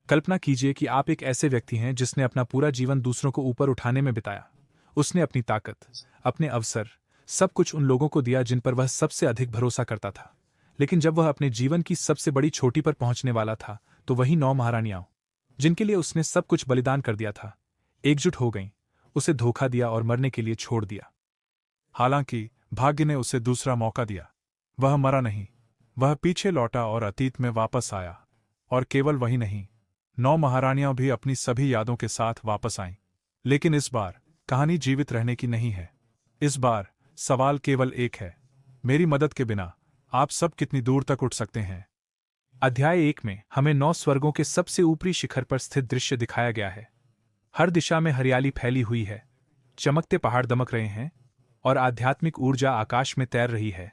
कल्पना कीजिए कि आप एक ऐसे व्यक्ति हैं जिसने अपना पूरा जीवन दूसरों को ऊपर उठाने में बिताया। उसने अपनी ताकत, अपने अवसर, सब कुछ उन लोगों को दिया जिन पर वह सबसे अधिक भरोसा करता था। लेकिन जब वह अपने जीवन की सबसे बड़ी चोटी पर पहुंचने वाला था, तो वही 9 महारानियां, जिनके लिए उसने सब कुछ बलिदान कर दिया था, एकजुट हो गईं, उसे धोखा दिया और मरने के लिए छोड़ दिया। हालांकि भाग्य ने उसे दूसरा मौका दिया। वह मरा नहीं, वह पीछे लौटा और अतीत में वापस आया। और केवल वही नहीं, 9 महारानियां भी अपनी सभी यादों के साथ वापस आईं। लेकिन इस बार कहानी जीवित रहने की नहीं है। इस बार सवाल केवल एक है, मेरी मदद के बिना आप सब कितनी दूर तक उठ सकते हैं। अध्याय 1 में हमें 9 स्वर्गों के सबसे ऊपरी शिखर पर स्थित दृश्य दिखाया गया है। हर दिशा में हरियाली फैली हुई है, चमकते पहाड़ दमक रहे हैं और आध्यात्मिक ऊर्जा आकाश में तैर रही है,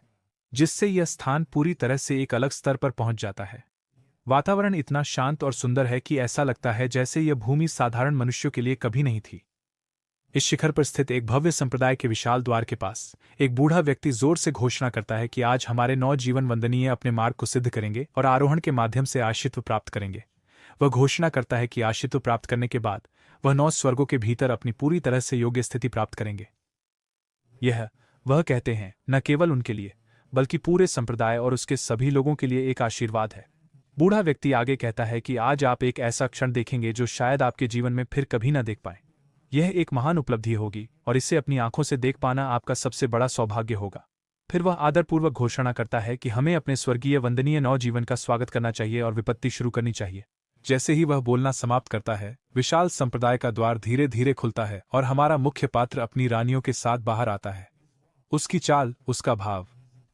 जिससे यह स्थान पूरी तरह से एक अलग स्तर पर पहुंच जाता है। वातावरण इतना शांत और सुंदर है कि ऐसा लगता है जैसे यह भूमि साधारण मनुष्यों के लिए कभी नहीं थी। इस शिखर पर स्थित एक भव्य संप्रदाय के विशाल द्वार के पास एक बूढ़ा व्यक्ति जोर से घोषणा करता है कि आज हमारे 9 जीवन वंदनीय अपने मार्ग को सिद्ध करेंगे और आरोहण के माध्यम से आश्रित्व प्राप्त करेंगे। वह घोषणा करता है कि आश्रित्व प्राप्त करने के बाद वह 9 स्वर्गों के भीतर अपनी पूरी तरह से योग्य स्थिति प्राप्त करेंगे। यह, वह कहते हैं, न केवल उनके लिए बल्कि पूरे संप्रदाय और उसके सभी लोगों के लिए एक आशीर्वाद है। बूढ़ा व्यक्ति आगे कहता है कि आज आप एक ऐसा क्षण देखेंगे जो शायद आपके जीवन में फिर कभी न देख पाएं। यह एक महान उपलब्धि होगी और इसे अपनी आंखों से देख पाना आपका सबसे बड़ा सौभाग्य होगा। फिर वह आदरपूर्वक घोषणा करता है कि हमें अपने स्वर्गीय वंदनीय 9 जीवन का स्वागत करना चाहिए और विपत्ति शुरू करनी चाहिए। जैसे ही वह बोलना समाप्त करता है, विशाल संप्रदाय का द्वार धीरे धीरे खुलता है और हमारा मुख्य पात्र अपनी रानियों के साथ बाहर आता है। उसकी चाल, उसका भाव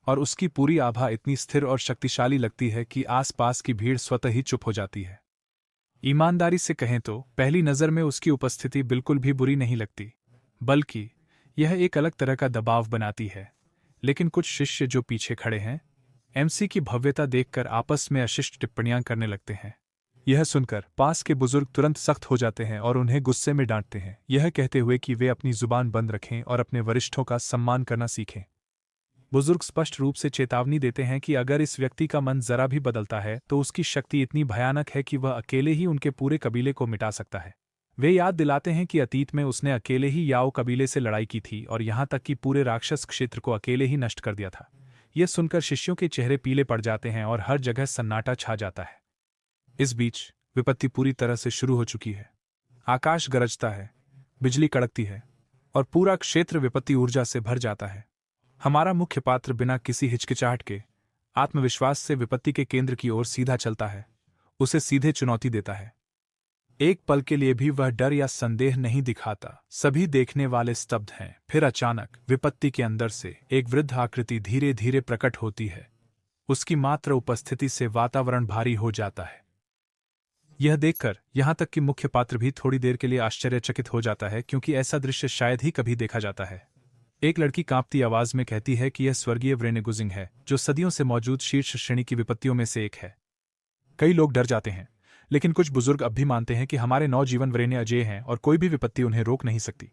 और उसकी पूरी आभा इतनी स्थिर और शक्तिशाली लगती है कि आसपास की भीड़ स्वतः ही चुप हो जाती है। ईमानदारी से कहें तो पहली नज़र में उसकी उपस्थिति बिल्कुल भी बुरी नहीं लगती, बल्कि यह एक अलग तरह का दबाव बनाती है। लेकिन कुछ शिष्य जो पीछे खड़े हैं, एमसी की भव्यता देखकर आपस में अशिष्ट टिप्पणियां करने लगते हैं। यह सुनकर पास के बुजुर्ग तुरंत सख्त हो जाते हैं और उन्हें गुस्से में डांटते हैं, यह कहते हुए कि वे अपनी जुबान बंद रखें और अपने वरिष्ठों का सम्मान करना सीखें। बुजुर्ग स्पष्ट रूप से चेतावनी देते हैं कि अगर इस व्यक्ति का मन जरा भी बदलता है तो उसकी शक्ति इतनी भयानक है कि वह अकेले ही उनके पूरे कबीले को मिटा सकता है। वे याद दिलाते हैं कि अतीत में उसने अकेले ही याओ कबीले से लड़ाई की थी और यहाँ तक कि पूरे राक्षस क्षेत्र को अकेले ही नष्ट कर दिया था। यह सुनकर शिष्यों के चेहरे पीले पड़ जाते हैं और हर जगह सन्नाटा छा जाता है। इस बीच विपत्ति पूरी तरह से शुरू हो चुकी है। आकाश गरजता है, बिजली कड़कती है और पूरा क्षेत्र विपत्ति ऊर्जा से भर जाता है। हमारा मुख्य पात्र बिना किसी हिचकिचाहट के आत्मविश्वास से विपत्ति के केंद्र की ओर सीधा चलता है, उसे सीधे चुनौती देता है। एक पल के लिए भी वह डर या संदेह नहीं दिखाता। सभी देखने वाले स्तब्ध हैं। फिर अचानक विपत्ति के अंदर से एक वृद्ध आकृति धीरे धीरे प्रकट होती है। उसकी मात्र उपस्थिति से वातावरण भारी हो जाता है। यह देखकर यहां तक कि मुख्य पात्र भी थोड़ी देर के लिए आश्चर्यचकित हो जाता है, क्योंकि ऐसा दृश्य शायद ही कभी देखा जाता है। एक लड़की कांपती आवाज में कहती है कि यह स्वर्गीय व्रेनेगुजिंग है, जो सदियों से मौजूद शीर्ष श्रेणी की विपत्तियों में से एक है। कई लोग डर जाते हैं, लेकिन कुछ बुजुर्ग अब भी मानते हैं कि हमारे 9 जीवन व्रेने अजेय हैं और कोई भी विपत्ति उन्हें रोक नहीं सकती।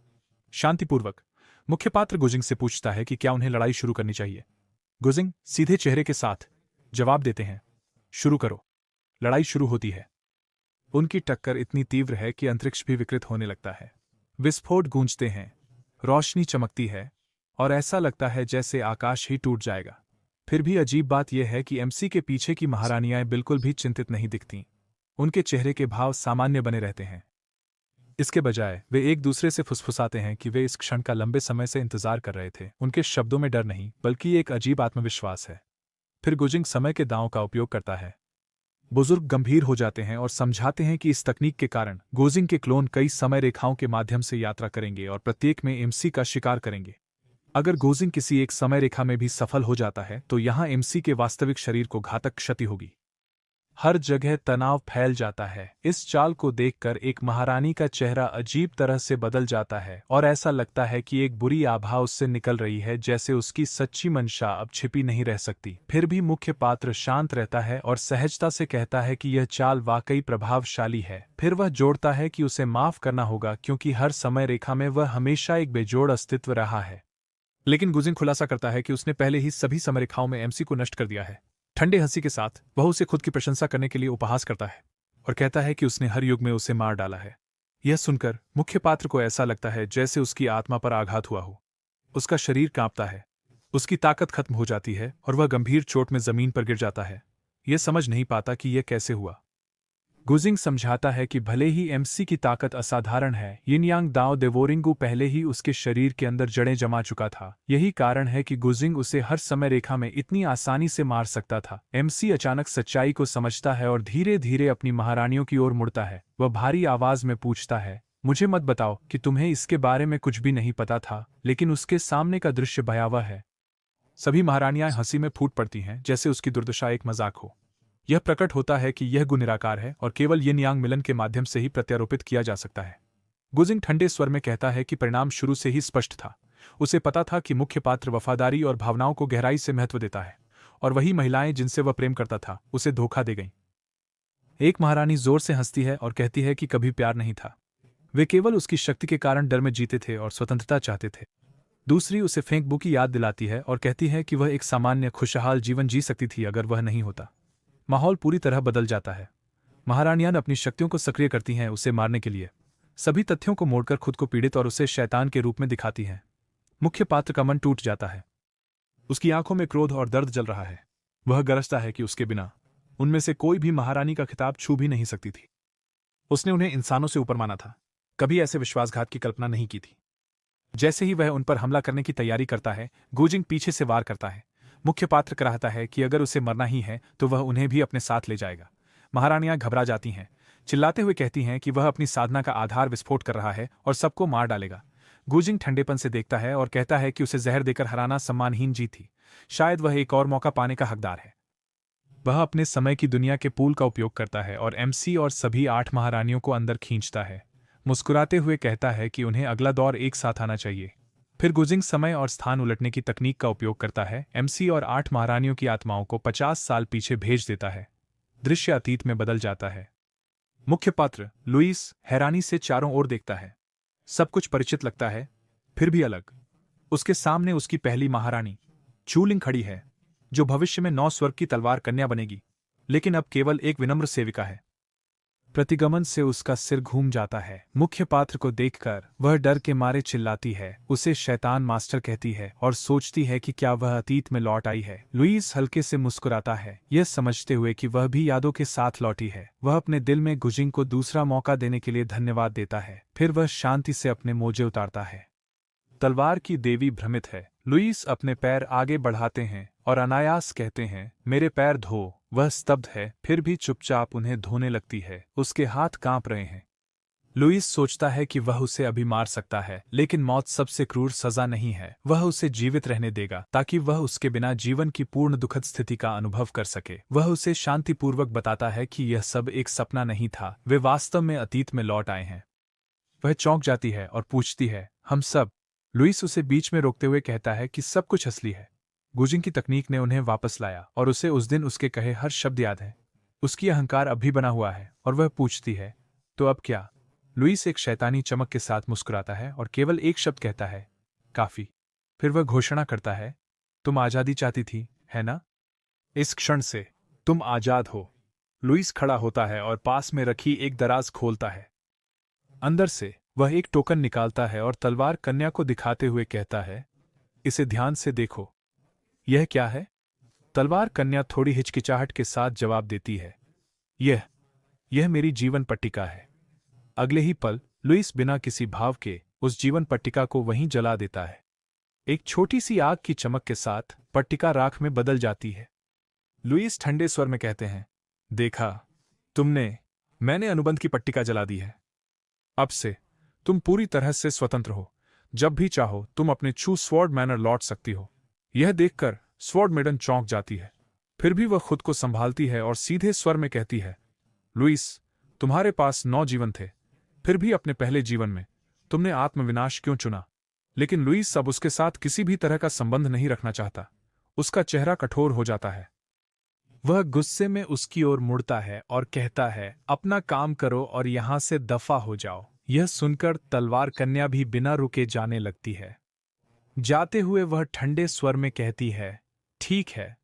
शांतिपूर्वक मुख्य पात्र गुजिंग से पूछता है कि क्या उन्हें लड़ाई शुरू करनी चाहिए। गुजिंग सीधे चेहरे के साथ जवाब देते हैं, शुरू करो। लड़ाई शुरू होती है। उनकी टक्कर इतनी तीव्र है कि अंतरिक्ष भी विकृत होने लगता है। विस्फोट गूंजते हैं, रोशनी चमकती है और ऐसा लगता है जैसे आकाश ही टूट जाएगा। फिर भी अजीब बात यह है कि एमसी के पीछे की महारानियां बिल्कुल भी चिंतित नहीं दिखतीं। उनके चेहरे के भाव सामान्य बने रहते हैं। इसके बजाय वे एक दूसरे से फुसफुसाते हैं कि वे इस क्षण का लंबे समय से इंतजार कर रहे थे। उनके शब्दों में डर नहीं, बल्कि एक अजीब आत्मविश्वास है। फिर गुजिंग समय के दांव का उपयोग करता है। बुजुर्ग गंभीर हो जाते हैं और समझाते हैं कि इस तकनीक के कारण गुजिंग के क्लोन कई समय रेखाओं के माध्यम से यात्रा करेंगे और प्रत्येक में एमसी का शिकार करेंगे। अगर गुजिंग किसी एक समय रेखा में भी सफल हो जाता है तो यहां एमसी के वास्तविक शरीर को घातक क्षति होगी। हर जगह तनाव फैल जाता है। इस चाल को देखकर एक महारानी का चेहरा अजीब तरह से बदल जाता है और ऐसा लगता है कि एक बुरी आभा उससे निकल रही है, जैसे उसकी सच्ची मंशा अब छिपी नहीं रह सकती। फिर भी मुख्य पात्र शांत रहता है और सहजता से कहता है कि यह चाल वाकई प्रभावशाली है। फिर वह जोड़ता है कि उसे माफ करना होगा, क्योंकि हर समय रेखा में वह हमेशा एक बेजोड़ अस्तित्व रहा है। लेकिन गुजिंग खुलासा करता है कि उसने पहले ही सभी समरेखाओं में एमसी को नष्ट कर दिया है। ठंडे हंसी के साथ वह उसे खुद की प्रशंसा करने के लिए उपहास करता है और कहता है कि उसने हर युग में उसे मार डाला है। यह सुनकर मुख्य पात्र को ऐसा लगता है जैसे उसकी आत्मा पर आघात हुआ हो। उसका शरीर कांपता है, उसकी ताकत खत्म हो जाती है और वह गंभीर चोट में जमीन पर गिर जाता है। यह समझ नहीं पाता कि यह कैसे हुआ। गुजिंग समझाता है कि भले ही एमसी की ताकत असाधारण है, यिन यांग दाओ देवोरिंगु पहले ही उसके शरीर के अंदर जड़ें जमा चुका था। यही कारण है कि गुजिंग उसे हर समय रेखा में इतनी आसानी से मार सकता था। एमसी अचानक सच्चाई को समझता है और धीरे धीरे अपनी महारानियों की ओर मुड़ता है। वह भारी आवाज में पूछता है, मुझे मत बताओ कि तुम्हें इसके बारे में कुछ भी नहीं पता था, लेकिन उसके सामने का दृश्य भयावह है। सभी महारानियां हंसी में फूट पड़ती हैं, जैसे उसकी दुर्दशा एक मजाक हो। यह प्रकट होता है कि यह गुण निराकार है और केवल यिन यांग मिलन के माध्यम से ही प्रत्यारोपित किया जा सकता है। गुजिंग ठंडे स्वर में कहता है कि परिणाम शुरू से ही स्पष्ट था। उसे पता था कि मुख्य पात्र वफादारी और भावनाओं को गहराई से महत्व देता है, और वही महिलाएं जिनसे वह प्रेम करता था उसे धोखा दे गईं। एक महारानी जोर से हंसती है और कहती है कि कभी प्यार नहीं था, वे केवल उसकी शक्ति के कारण डर में जीते थे और स्वतंत्रता चाहते थे। दूसरी उसे फेंकबू की याद दिलाती है और कहती है कि वह एक सामान्य खुशहाल जीवन जी सकती थी अगर वह नहीं होता। माहौल पूरी तरह बदल जाता है। महारानियां अपनी शक्तियों को सक्रिय करती हैं उसे मारने के लिए, सभी तथ्यों को मोड़कर खुद को पीड़ित और उसे शैतान के रूप में दिखाती हैं। मुख्य पात्र का मन टूट जाता है। उसकी आंखों में क्रोध और दर्द जल रहा है। वह गरजता है कि उसके बिना उनमें से कोई भी महारानी का खिताब छू भी नहीं सकती थी। उसने उन्हें इंसानों से ऊपर माना था, कभी ऐसे विश्वासघात की कल्पना नहीं की थी। जैसे ही वह उन पर हमला करने की तैयारी करता है, गुजिंग पीछे से वार करता है। मुख्य पात्र कराहता है कि अगर उसे मरना ही है तो वह उन्हें भी अपने साथ ले जाएगा। महारानियां घबरा जाती हैं, चिल्लाते हुए कहती हैं कि वह अपनी साधना का आधार विस्फोट कर रहा है और सबको मार डालेगा। गुजिंग ठंडेपन से देखता है और कहता है कि उसे जहर देकर हराना सम्मानहीन जीत थी। शायद वह एक और मौका पाने का हकदार है। वह अपने समय की दुनिया के पूल का उपयोग करता है और एमसी और सभी 8 महारानियों को अंदर खींचता है। मुस्कुराते हुए कहता है कि उन्हें अगला दौर एक साथ आना चाहिए। फिर गुजिंग समय और स्थान उलटने की तकनीक का उपयोग करता है। एमसी और 8 महारानियों की आत्माओं को 50 साल पीछे भेज देता है। दृश्य अतीत में बदल जाता है। मुख्य पात्र लुइस हैरानी से चारों ओर देखता है। सब कुछ परिचित लगता है, फिर भी अलग। उसके सामने उसकी पहली महारानी चूलिंग खड़ी है, जो भविष्य में 9 स्वर्ग की तलवार कन्या बनेगी, लेकिन अब केवल एक विनम्र सेविका है। प्रतिगमन से उसका सिर घूम जाता है। मुख्य पात्र को देखकर वह डर के मारे चिल्लाती है, उसे शैतान मास्टर कहती है और सोचती है कि क्या वह अतीत में लौट आई है। लुइस हल्के से मुस्कुराता है, यह समझते हुए कि वह भी यादों के साथ लौटी है। वह अपने दिल में गुजिंग को दूसरा मौका देने के लिए धन्यवाद देता है। फिर वह शांति से अपने मोजे उतारता है। तलवार की देवी भ्रमित है। लुइस अपने पैर आगे बढ़ाते हैं और अनायास कहते हैं, मेरे पैर धो। वह स्तब्ध है, फिर भी चुपचाप उन्हें धोने लगती है। उसके हाथ कांप रहे हैं। लुइस सोचता है कि वह उसे अभी मार सकता है, लेकिन मौत सबसे क्रूर सजा नहीं है। वह उसे जीवित रहने देगा ताकि वह उसके बिना जीवन की पूर्ण दुखद स्थिति का अनुभव कर सके। वह उसे शांतिपूर्वक बताता है कि यह सब एक सपना नहीं था, वे वास्तव में अतीत में लौट आए हैं। वह चौंक जाती है और पूछती है, हम सब? लुइस उसे बीच में रोकते हुए कहता है कि सब कुछ असली है। गुजिंग की तकनीक ने उन्हें वापस लाया और उसे उस दिन उसके कहे हर शब्द याद है। उसकी अहंकार अब भी बना हुआ है और वह पूछती है, तो अब क्या? लुइस एक शैतानी चमक के साथ मुस्कुराता है और केवल एक शब्द कहता है, काफी। फिर वह घोषणा करता है, तुम आजादी चाहती थी, है ना? इस क्षण से तुम आजाद हो। लुइस खड़ा होता है और पास में रखी एक दराज खोलता है। अंदर से वह एक टोकन निकालता है और तलवार कन्या को दिखाते हुए कहता है, इसे ध्यान से देखो। यह क्या है? तलवार कन्या थोड़ी हिचकिचाहट के साथ जवाब देती है, यह मेरी जीवन पट्टिका है। अगले ही पल लुइस बिना किसी भाव के उस जीवन पट्टिका को वहीं जला देता है। एक छोटी सी आग की चमक के साथ पट्टिका राख में बदल जाती है। लुइस ठंडे स्वर में कहते हैं, देखा मैंने अनुबंध की पट्टिका जला दी है। अब से तुम पूरी तरह से स्वतंत्र हो। जब भी चाहो तुम अपने ट्रू स्वॉर्ड मैनर लौट सकती हो। यह देखकर स्वॉर्ड मेडन चौंक जाती है, फिर भी वह खुद को संभालती है और सीधे स्वर में कहती है, लुइस, तुम्हारे पास 9 जीवन थे, फिर भी अपने पहले जीवन में तुमने आत्मविनाश क्यों चुना? लेकिन लुइस अब उसके साथ किसी भी तरह का संबंध नहीं रखना चाहता। उसका चेहरा कठोर हो जाता है। वह गुस्से में उसकी ओर मुड़ता है और कहता है, अपना काम करो और यहां से दफा हो जाओ। यह सुनकर तलवार कन्या भी बिना रुके जाने लगती है। जाते हुए वह ठंडे स्वर में कहती है, ठीक है,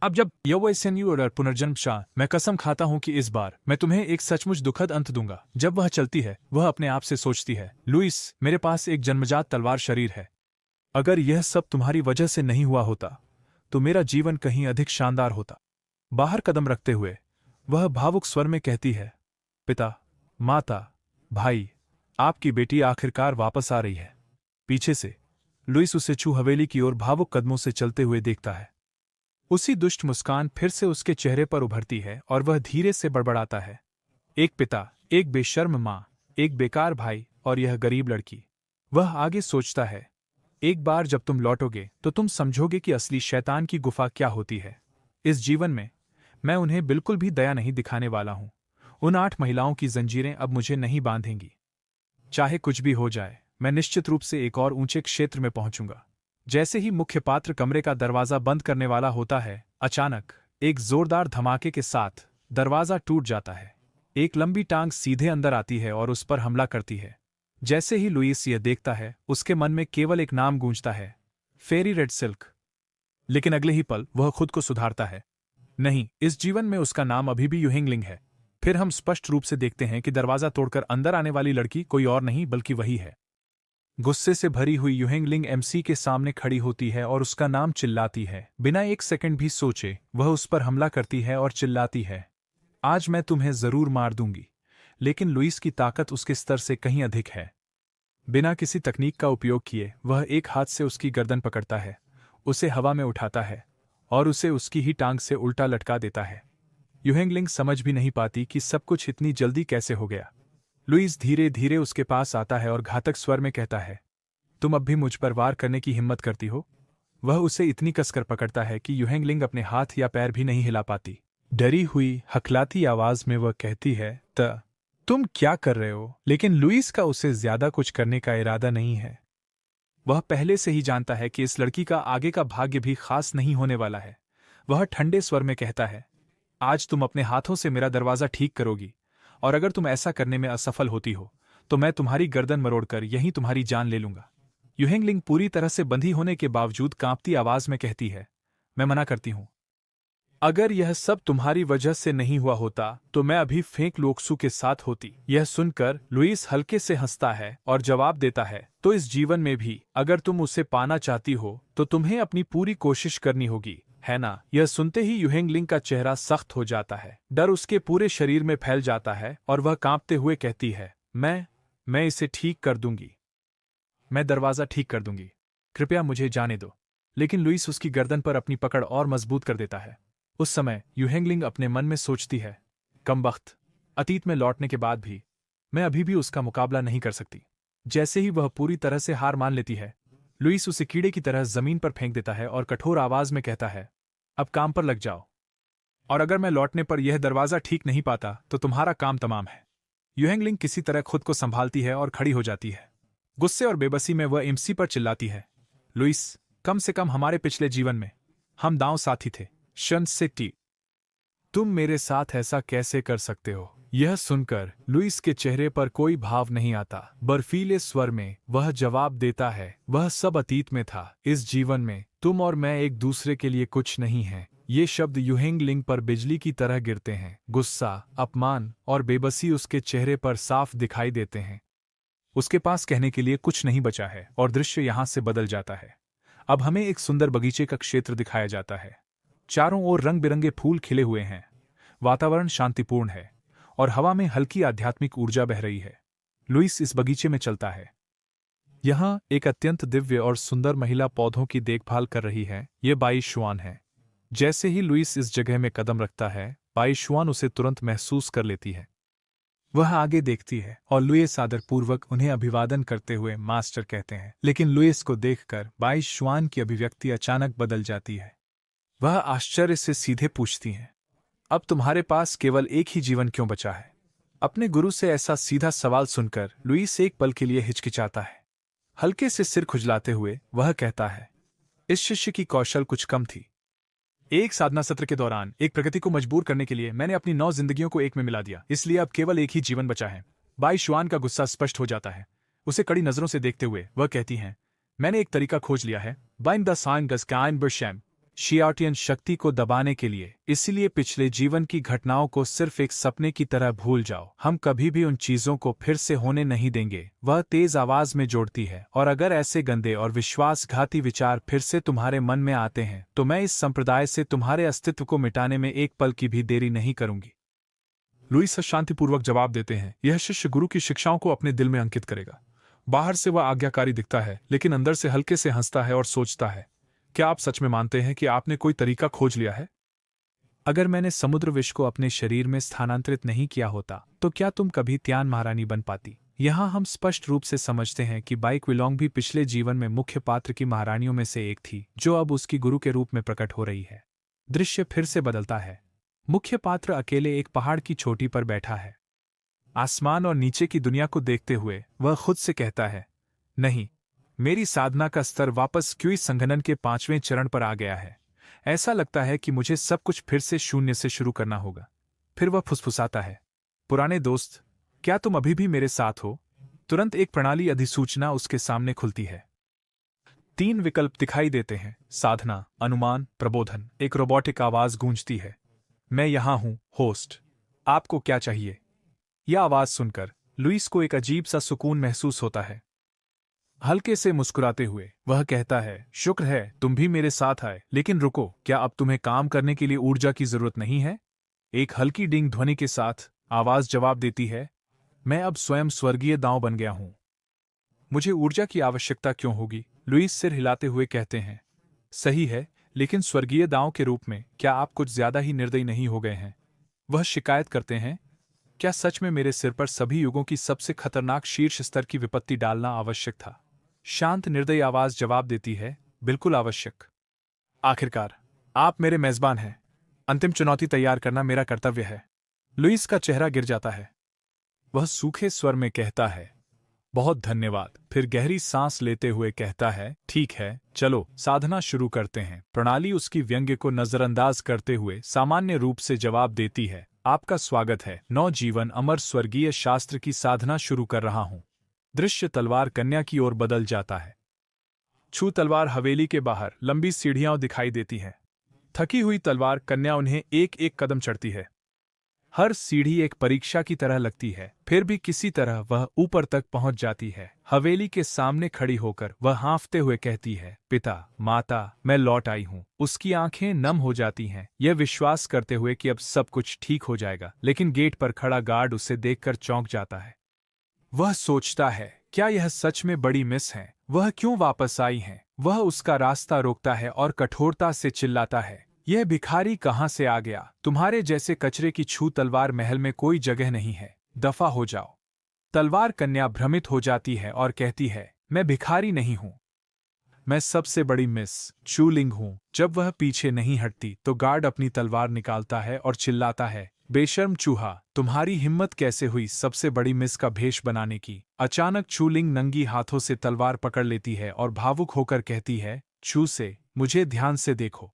अब जब यौवैसन्यू और पुनर्जन्म शाह, मैं कसम खाता हूं कि इस बार मैं तुम्हें एक सचमुच दुखद अंत दूंगा। जब वह चलती है वह अपने आप से सोचती है, लुइस, मेरे पास एक जन्मजात तलवार शरीर है। अगर यह सब तुम्हारी वजह से नहीं हुआ होता तो मेरा जीवन कहीं अधिक शानदार होता। बाहर कदम रखते हुए वह भावुक स्वर में कहती है, पिता, माता, भाई, आपकी बेटी आखिरकार वापस आ रही है। पीछे से लुइस उसे छू हवेली की ओर भावुक कदमों से चलते हुए देखता है। उसी दुष्ट मुस्कान फिर से उसके चेहरे पर उभरती है और वह धीरे से बड़बड़ाता है, एक पिता, एक बेशर्म माँ, एक बेकार भाई और यह गरीब लड़की। वह आगे सोचता है, एक बार जब तुम लौटोगे तो तुम समझोगे कि असली शैतान की गुफा क्या होती है। इस जीवन में मैं उन्हें बिल्कुल भी दया नहीं दिखाने वाला हूं। उन 8 महिलाओं की जंजीरें अब मुझे नहीं बांधेंगी। चाहे कुछ भी हो जाए, मैं निश्चित रूप से एक और ऊंचे क्षेत्र में पहुंचूंगा। जैसे ही मुख्य पात्र कमरे का दरवाजा बंद करने वाला होता है, अचानक एक जोरदार धमाके के साथ दरवाजा टूट जाता है। एक लंबी टांग सीधे अंदर आती है और उस पर हमला करती है। जैसे ही लुइस यह देखता है, उसके मन में केवल एक नाम गूंजता है, फेरी रेड सिल्क। लेकिन अगले ही पल वह खुद को सुधारता है। नहीं, इस जीवन में उसका नाम अभी भी युहेंगलिंग है। फिर हम स्पष्ट रूप से देखते हैं कि दरवाजा तोड़कर अंदर आने वाली लड़की कोई और नहीं बल्कि वही है। गुस्से से भरी हुई युहेंगलिंग एमसी के सामने खड़ी होती है और उसका नाम चिल्लाती है। बिना एक सेकंड भी सोचे वह उस पर हमला करती है और चिल्लाती है, आज मैं तुम्हें जरूर मार दूंगी। लेकिन लुइस की ताकत उसके स्तर से कहीं अधिक है। बिना किसी तकनीक का उपयोग किए वह एक हाथ से उसकी गर्दन पकड़ता है, उसे हवा में उठाता है और उसे उसकी ही टांग से उल्टा लटका देता है। युहेंगलिंग समझ भी नहीं पाती कि सब कुछ इतनी जल्दी कैसे हो गया। लुइस धीरे धीरे उसके पास आता है और घातक स्वर में कहता है, तुम अब भी मुझ पर वार करने की हिम्मत करती हो? वह उसे इतनी कसकर पकड़ता है कि युहेंगलिंग अपने हाथ या पैर भी नहीं हिला पाती। डरी हुई हकलाती आवाज में वह कहती है, तुम क्या कर रहे हो? लेकिन लुइस का उसे ज्यादा कुछ करने का इरादा नहीं है। वह पहले से ही जानता है कि इस लड़की का आगे का भाग्य भी खास नहीं होने वाला है। वह ठंडे स्वर में कहता है, आज तुम अपने हाथों से मेरा दरवाजा ठीक करोगी, और अगर तुम ऐसा करने में असफल होती हो तो मैं तुम्हारी गर्दन मरोड़कर यहीं तुम्हारी जान ले लूंगा। युहेंगलिंग पूरी तरह से बंधी होने के बावजूद कांपती आवाज में कहती है, मैं मना करती हूं। अगर यह सब तुम्हारी वजह से नहीं हुआ होता तो मैं अभी फेंक लोक्सू के साथ होती। यह सुनकर लुइस हल्के से हंसता है और जवाब देता है, तो इस जीवन में भी अगर तुम उसे पाना चाहती हो तो तुम्हें अपनी पूरी कोशिश करनी होगी, है ना? यह सुनते ही युहेंगलिंग का चेहरा सख्त हो जाता है। डर उसके पूरे शरीर में फैल जाता है और वह कांपते हुए कहती है, मैं इसे ठीक कर दूंगी। मैं दरवाजा ठीक कर दूंगी। कृपया मुझे जाने दो। लेकिन लुइस उसकी गर्दन पर अपनी पकड़ और मजबूत कर देता है। उस समय युहेंगलिंग अपने मन में सोचती है, कमबख्त, अतीत में लौटने के बाद भी मैं अभी भी उसका मुकाबला नहीं कर सकती। जैसे ही वह पूरी तरह से हार मान लेती है, लुइस उसे कीड़े की तरह जमीन पर फेंक देता है और कठोर आवाज में कहता है, अब काम पर लग जाओ, और अगर मैं लौटने पर यह दरवाजा ठीक नहीं पाता तो तुम्हारा काम तमाम है। युहेंगलिंग किसी तरह खुद को संभालती है और खड़ी हो जाती है। गुस्से और बेबसी में वह एमसी पर चिल्लाती है, लुइस, कम से कम हमारे पिछले जीवन में हम दांव साथी थे। शन सिटी, तुम मेरे साथ ऐसा कैसे कर सकते हो? यह सुनकर लुइस के चेहरे पर कोई भाव नहीं आता। बर्फीले स्वर में वह जवाब देता है, वह सब अतीत में था। इस जीवन में तुम और मैं एक दूसरे के लिए कुछ नहीं हैं। ये शब्द युहेंगलिंग पर बिजली की तरह गिरते हैं। गुस्सा, अपमान और बेबसी उसके चेहरे पर साफ दिखाई देते हैं। उसके पास कहने के लिए कुछ नहीं बचा है और दृश्य यहां से बदल जाता है। अब हमें एक सुंदर बगीचे का क्षेत्र दिखाया जाता है। चारों ओर रंग बिरंगे फूल खिले हुए हैं। वातावरण शांतिपूर्ण है और हवा में हल्की आध्यात्मिक ऊर्जा बह रही है। लुइस इस बगीचे में चलता है। यहाँ एक अत्यंत दिव्य और सुंदर महिला पौधों की देखभाल कर रही है। ये बाई शुआन है। जैसे ही लुइस इस जगह में कदम रखता है, बाई शुआन उसे तुरंत महसूस कर लेती है। वह आगे देखती है और लुइस आदरपूर्वक उन्हें अभिवादन करते हुए मास्टर कहते हैं। लेकिन लुइस को देखकर बाई शुआन की अभिव्यक्ति अचानक बदल जाती है। वह आश्चर्य से सीधे पूछती हैं, अब तुम्हारे पास केवल एक ही जीवन क्यों बचा है? अपने गुरु से ऐसा सीधा सवाल सुनकर लुइस एक पल के लिए हिचकिचाता है। हल्के से सिर खुजलाते हुए वह कहता है, इस शिष्य की कौशल कुछ कम थी। एक साधना सत्र के दौरान एक प्रकृति को मजबूर करने के लिए मैंने अपनी 9 जिंदगियों को एक में मिला दिया, इसलिए अब केवल एक ही जीवन बचा है। बाई शुआन का गुस्सा स्पष्ट हो जाता है। उसे कड़ी नजरों से देखते हुए वह कहती हैं, मैंने एक तरीका खोज लिया है। बाइन द साइन गस काइन बर्शैम। शियाटियन शक्ति को दबाने के लिए। इसलिए पिछले जीवन की घटनाओं को सिर्फ एक सपने की तरह भूल जाओ। हम कभी भी उन चीजों को फिर से होने नहीं देंगे, वह तेज आवाज में जोड़ती है। और अगर ऐसे गंदे और विश्वासघाती विचार फिर से तुम्हारे मन में आते हैं तो मैं इस संप्रदाय से तुम्हारे अस्तित्व को मिटाने में एक पल की भी देरी नहीं करूंगी। लुईस शांतिपूर्वक जवाब देते हैं, यह शिष्य गुरु की शिक्षाओं को अपने दिल में अंकित करेगा। बाहर से वह आज्ञाकारी दिखता है, लेकिन अंदर से हल्के से हंसता है और सोचता है, क्या आप सच में मानते हैं कि आपने कोई तरीका खोज लिया है? अगर मैंने समुद्र विष को अपने शरीर में स्थानांतरित नहीं किया होता तो क्या तुम कभी त्यान महारानी बन पाती? यहाँ हम स्पष्ट रूप से समझते हैं कि बाई क्विलोंग भी पिछले जीवन में मुख्य पात्र की महारानियों में से एक थी, जो अब उसकी गुरु के रूप में प्रकट हो रही है। दृश्य फिर से बदलता है। मुख्य पात्र अकेले एक पहाड़ की चोटी पर बैठा है। आसमान और नीचे की दुनिया को देखते हुए वह खुद से कहता है, नहीं, मेरी साधना का स्तर वापस क्यूई संघनन के 5वें चरण पर आ गया है। ऐसा लगता है कि मुझे सब कुछ फिर से शून्य से शुरू करना होगा। फिर वह फुसफुसाता है, पुराने दोस्त, क्या तुम अभी भी मेरे साथ हो? तुरंत एक प्रणाली अधिसूचना उसके सामने खुलती है। 3 विकल्प दिखाई देते हैं, साधना, अनुमान, प्रबोधन। एक रोबोटिक आवाज गूंजती है, मैं यहां हूं, होस्ट। आपको क्या चाहिए? यह आवाज सुनकर लुईस को एक अजीब सा सुकून महसूस होता है। हल्के से मुस्कुराते हुए वह कहता है, शुक्र है तुम भी मेरे साथ आए, लेकिन रुको, क्या अब तुम्हें काम करने के लिए ऊर्जा की जरूरत नहीं है? एक हल्की डींग ध्वनि के साथ आवाज जवाब देती है, मैं अब स्वयं स्वर्गीय दांव बन गया हूं। मुझे ऊर्जा की आवश्यकता क्यों होगी? लुईस सिर हिलाते हुए कहते हैं, सही है, लेकिन स्वर्गीय दांव के रूप में क्या आप कुछ ज्यादा ही निर्दयी नहीं हो गए हैं? वह शिकायत करते हैं, क्या सच में मेरे सिर पर सभी युगों की सबसे खतरनाक शीर्ष स्तर की विपत्ति डालना आवश्यक था? शांत निर्दयी आवाज जवाब देती है, बिल्कुल आवश्यक। आखिरकार आप मेरे मेजबान हैं। अंतिम चुनौती तैयार करना मेरा कर्तव्य है। लुईस का चेहरा गिर जाता है। वह सूखे स्वर में कहता है, बहुत धन्यवाद। फिर गहरी सांस लेते हुए कहता है, ठीक है, चलो साधना शुरू करते हैं। प्रणाली उसकी व्यंग्य को नजरअंदाज करते हुए सामान्य रूप से जवाब देती है, आपका स्वागत है। नवजीवन अमर स्वर्गीय शास्त्र की साधना शुरू कर रहा हूं। दृश्य तलवार कन्या की ओर बदल जाता है। छू तलवार हवेली के बाहर लंबी सीढ़ियां दिखाई देती हैं। थकी हुई तलवार कन्या उन्हें एक एक कदम चढ़ती है। हर सीढ़ी एक परीक्षा की तरह लगती है, फिर भी किसी तरह वह ऊपर तक पहुंच जाती है। हवेली के सामने खड़ी होकर वह हाँफते हुए कहती है, पिता, माता, मैं लौट आई हूं। उसकी आंखें नम हो जाती हैं, यह विश्वास करते हुए कि अब सब कुछ ठीक हो जाएगा, लेकिन गेट पर खड़ा गार्ड उसे देखकर चौंक जाता है। वह सोचता है, क्या यह सच में बड़ी मिस है? वह क्यों वापस आई हैं? वह उसका रास्ता रोकता है और कठोरता से चिल्लाता है, यह भिखारी कहां से आ गया? तुम्हारे जैसे कचरे की छू तलवार महल में कोई जगह नहीं है, दफा हो जाओ। तलवार कन्या भ्रमित हो जाती है और कहती है, मैं भिखारी नहीं हूं, मैं सबसे बड़ी मिस चू लिंग हूं। जब वह पीछे नहीं हटती तो गार्ड अपनी तलवार निकालता है और चिल्लाता है, बेशर्म चूहा, तुम्हारी हिम्मत कैसे हुई सबसे बड़ी मिस का भेष बनाने की? अचानक चू लिंग नंगी हाथों से तलवार पकड़ लेती है और भावुक होकर कहती है, चू से, मुझे ध्यान से देखो,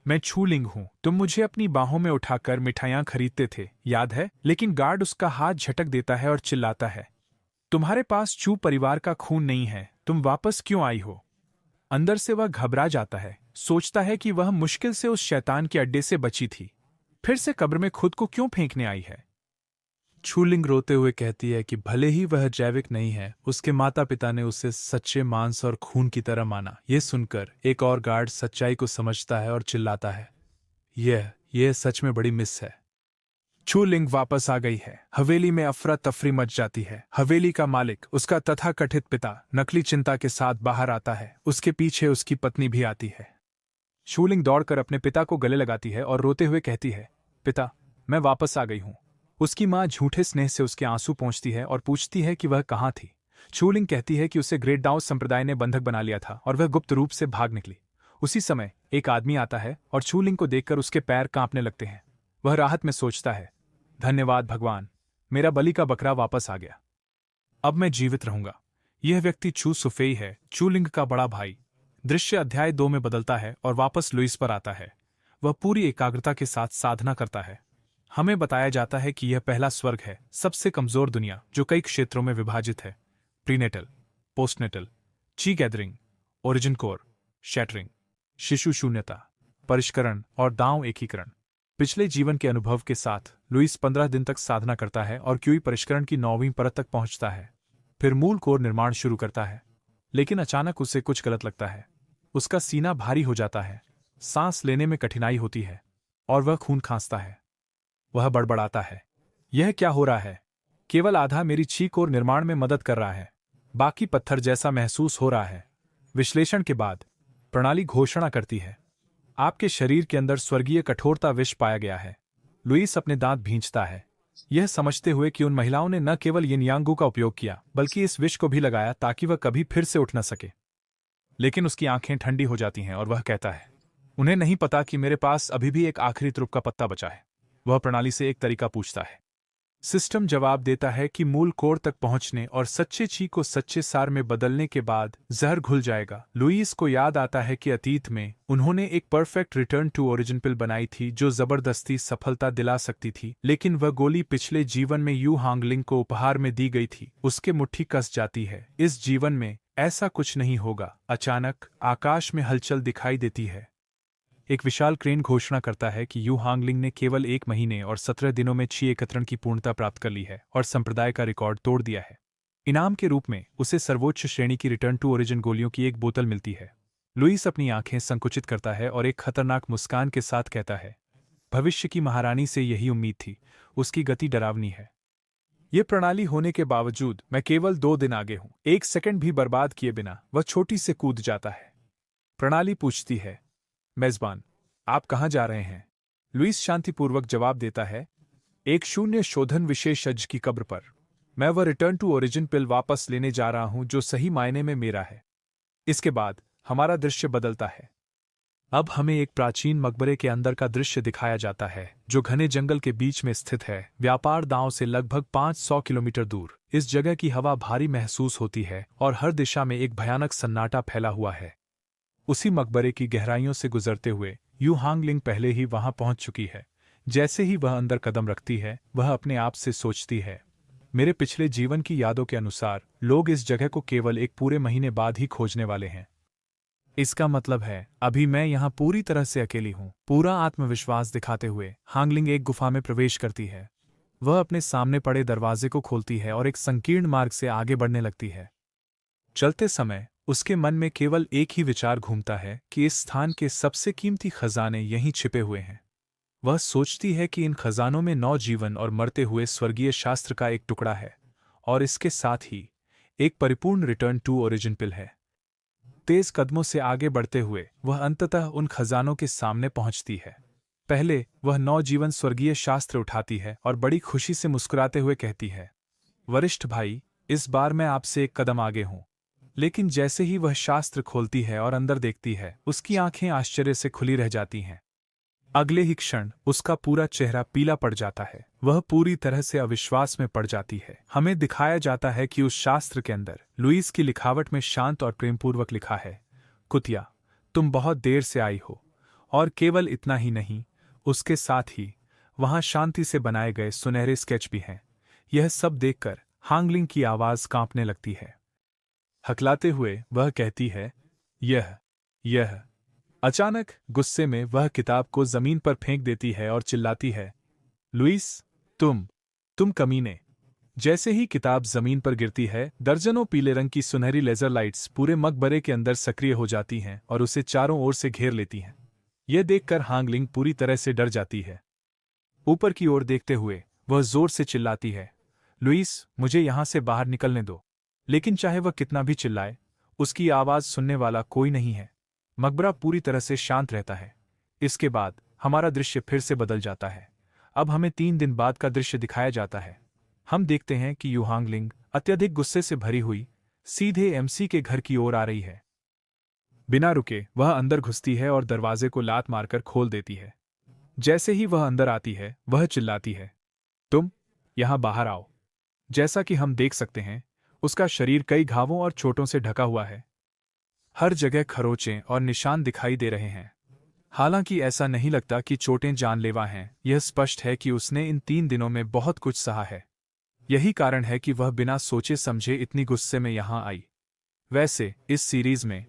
मैं छू लिंग हूं। तुम मुझे अपनी बाहों में उठाकर मिठाइयां खरीदते थे, याद है? लेकिन गार्ड उसका हाथ झटक देता है और चिल्लाता है, तुम्हारे पास चू परिवार का खून नहीं है, तुम वापस क्यों आई हो? अंदर से वह घबरा जाता है, सोचता है कि वह मुश्किल से उस शैतान के अड्डे से बची थी, फिर से कब्र में खुद को क्यों फेंकने आई है? छूलिंग रोते हुए कहती है कि भले ही वह जैविक नहीं है, उसके माता पिता ने उसे सच्चे मांस और खून की तरह माना। यह सुनकर एक और गार्ड सच्चाई को समझता है और चिल्लाता है, यह सच में बड़ी मिस है। छूलिंग वापस आ गई है। हवेली में अफरा तफरी मच जाती है। हवेली का मालिक, उसका तथाकथित पिता, नकली चिंता के साथ बाहर आता है। उसके पीछे उसकी पत्नी भी आती है। छूलिंग दौड़कर अपने पिता को गले लगाती है और रोते हुए कहती है, पिता, मैं वापस आ गई हूं। उसकी मां झूठे स्नेह से उसके आंसू पोंछती है और पूछती है कि वह कहाँ थी। छूलिंग कहती है कि उसे ग्रेट डाउ संप्रदाय ने बंधक बना लिया था और वह गुप्त रूप से भाग निकली। उसी समय एक आदमी आता है और छूलिंग को देखकर उसके पैर कांपने लगते हैं। वह राहत में सोचता है, धन्यवाद भगवान, मेरा बलि का बकरा वापस आ गया, अब मैं जीवित रहूंगा। यह व्यक्ति छू सुफेई है, छूलिंग का बड़ा भाई। दृश्य अध्याय 2 में बदलता है और वापस लुईस पर आता है। वह पूरी एकाग्रता के साथ साधना करता है। हमें बताया जाता है कि यह पहला स्वर्ग है, सबसे कमजोर दुनिया, जो कई क्षेत्रों में विभाजित है। प्रीनेटल, पोस्टनेटल, ची गैदरिंग, ओरिजिन कोर, शैटरिंग, शिशु शून्यता, परिष्करण और दांव एकीकरण। पिछले जीवन के अनुभव के साथ लुईस 15 दिन तक साधना करता है और क्यूई परिष्करण की 9वीं परत तक पहुंचता है। फिर मूल कोर निर्माण शुरू करता है, लेकिन अचानक उसे कुछ गलत लगता है। उसका सीना भारी हो जाता है, सांस लेने में कठिनाई होती है और वह खून खांसता है। वह बड़बड़ाता है, यह क्या हो रहा है? केवल आधा मेरी चीख और निर्माण में मदद कर रहा है, बाकी पत्थर जैसा महसूस हो रहा है। विश्लेषण के बाद प्रणाली घोषणा करती है, आपके शरीर के अंदर स्वर्गीय कठोरता विष पाया गया है। लुईस अपने दांत भींचता है, यह समझते हुए कि उन महिलाओं ने न केवल यिन यांगू का उपयोग किया बल्कि इस विष को भी लगाया ताकि वह कभी फिर से उठ न सके। लेकिन उसकी आंखें ठंडी हो जाती हैं और वह कहता है, उन्हें नहीं पता कि मेरे पास अभी भी एक आखिरी तुरुप का पत्ता बचा है। वह प्रणाली से एक तरीका पूछता है। सिस्टम जवाब देता है कि मूल कोर तक पहुंचने और सच्चे ची को सच्चे सार में बदलने के बाद जहर घुल जाएगा। लुईस को याद आता है कि अतीत में उन्होंने एक परफेक्ट रिटर्न टू ओरिजिन पिल बनाई थी जो जबरदस्ती सफलता दिला सकती थी, लेकिन वह गोली पिछले जीवन में यू हांगलिंग को उपहार में दी गई थी। उसके मुट्ठी कस जाती है। इस जीवन में ऐसा कुछ नहीं होगा। अचानक आकाश में हलचल दिखाई देती है। एक विशाल क्रेन घोषणा करता है कि यू हांगलिंग ने केवल 1 महीने और 17 दिनों में ची एकत्रण की पूर्णता प्राप्त कर ली है और संप्रदाय का रिकॉर्ड तोड़ दिया है। इनाम के रूप में उसे सर्वोच्च श्रेणी की रिटर्न टू ओरिजिन गोलियों की एक बोतल मिलती है। लुईस अपनी आंखें संकुचित करता है और एक खतरनाक मुस्कान के साथ कहता है, भविष्य की महारानी से यही उम्मीद थी। उसकी गति डरावनी है। ये प्रणाली होने के बावजूद मैं केवल 2 दिन आगे हूं। 1 सेकंड भी बर्बाद किए बिना वह छोटी से कूद जाता है। प्रणाली पूछती है, मेजबान, आप कहां जा रहे हैं? लुईस शांतिपूर्वक जवाब देता है, एक शून्य शोधन विशेषज्ञ की कब्र पर। मैं वह रिटर्न टू ओरिजिन पिल वापस लेने जा रहा हूं जो सही मायने में मेरा है। इसके बाद हमारा दृश्य बदलता है। अब हमें एक प्राचीन मकबरे के अंदर का दृश्य दिखाया जाता है जो घने जंगल के बीच में स्थित है, व्यापार दांव से लगभग 500 किलोमीटर दूर। इस जगह की हवा भारी महसूस होती है और हर दिशा में एक भयानक सन्नाटा फैला हुआ है। उसी मकबरे की गहराइयों से गुजरते हुए यू हांगलिंग पहले ही वहां पहुंच चुकी है। जैसे ही वह अंदर कदम रखती है, वह अपने आप से सोचती है, मेरे पिछले जीवन की यादों के अनुसार लोग इस जगह को केवल एक पूरे महीने बाद ही खोजने वाले हैं। इसका मतलब है अभी मैं यहां पूरी तरह से अकेली हूं। पूरा आत्मविश्वास दिखाते हुए हांगलिंग एक गुफा में प्रवेश करती है। वह अपने सामने पड़े दरवाजे को खोलती है और एक संकीर्ण मार्ग से आगे बढ़ने लगती है। चलते समय उसके मन में केवल एक ही विचार घूमता है कि इस स्थान के सबसे कीमती खजाने यहीं छिपे हुए हैं। वह सोचती है कि इन खजानों में नवजीवन और मरते हुए स्वर्गीय शास्त्र का एक टुकड़ा है और इसके साथ ही एक परिपूर्ण रिटर्न टू ओरिजिन पिल है। तेज कदमों से आगे बढ़ते हुए वह अंततः उन खजानों के सामने पहुंचती है। पहले वह नवजीवन स्वर्गीय शास्त्र उठाती है और बड़ी खुशी से मुस्कुराते हुए कहती है, वरिष्ठ भाई, इस बार मैं आपसे एक कदम आगे हूं। लेकिन जैसे ही वह शास्त्र खोलती है और अंदर देखती है, उसकी आंखें आश्चर्य से खुली रह जाती हैं। अगले ही क्षण उसका पूरा चेहरा पीला पड़ जाता है। वह पूरी तरह से अविश्वास में पड़ जाती है। हमें दिखाया जाता है कि उस शास्त्र के अंदर लुईस की लिखावट में शांत और प्रेमपूर्वक लिखा है, कुतिया, तुम बहुत देर से आई हो। और केवल इतना ही नहीं, उसके साथ ही वहां शांति से बनाए गए सुनहरे स्केच भी हैं। यह सब देखकर हांगलिंग की आवाज कांपने लगती है। हकलाते हुए वह कहती है, यह। अचानक गुस्से में वह किताब को जमीन पर फेंक देती है और चिल्लाती है, लुईस, तुम कमीने। जैसे ही किताब जमीन पर गिरती है, दर्जनों पीले रंग की सुनहरी लेजर लाइट्स पूरे मकबरे के अंदर सक्रिय हो जाती हैं और उसे चारों ओर से घेर लेती हैं। यह देखकर हांगलिंग पूरी तरह से डर जाती है। ऊपर की ओर देखते हुए वह जोर से चिल्लाती है, लुईस, मुझे यहां से बाहर निकलने दो। लेकिन चाहे वह कितना भी चिल्लाए, उसकी आवाज सुनने वाला कोई नहीं है। मकबरा पूरी तरह से शांत रहता है। इसके बाद हमारा दृश्य फिर से बदल जाता है। अब हमें 3 दिन बाद का दृश्य दिखाया जाता है। हम देखते हैं कि यू हांगलिंग अत्यधिक गुस्से से भरी हुई सीधे एमसी के घर की ओर आ रही है। बिना रुके वह अंदर घुसती है और दरवाजे को लात मारकर खोल देती है। जैसे ही वह अंदर आती है, वह चिल्लाती है, तुम यहां बाहर आओ। जैसा कि हम देख सकते हैं, उसका शरीर कई घावों और चोटों से ढका हुआ है। हर जगह खरोंचें और निशान दिखाई दे रहे हैं। हालांकि ऐसा नहीं लगता कि चोटें जानलेवा हैं। यह स्पष्ट है कि उसने इन 3 दिनों में बहुत कुछ सहा है। यही कारण है कि वह बिना सोचे समझे इतनी गुस्से में यहां आई। वैसे इस सीरीज में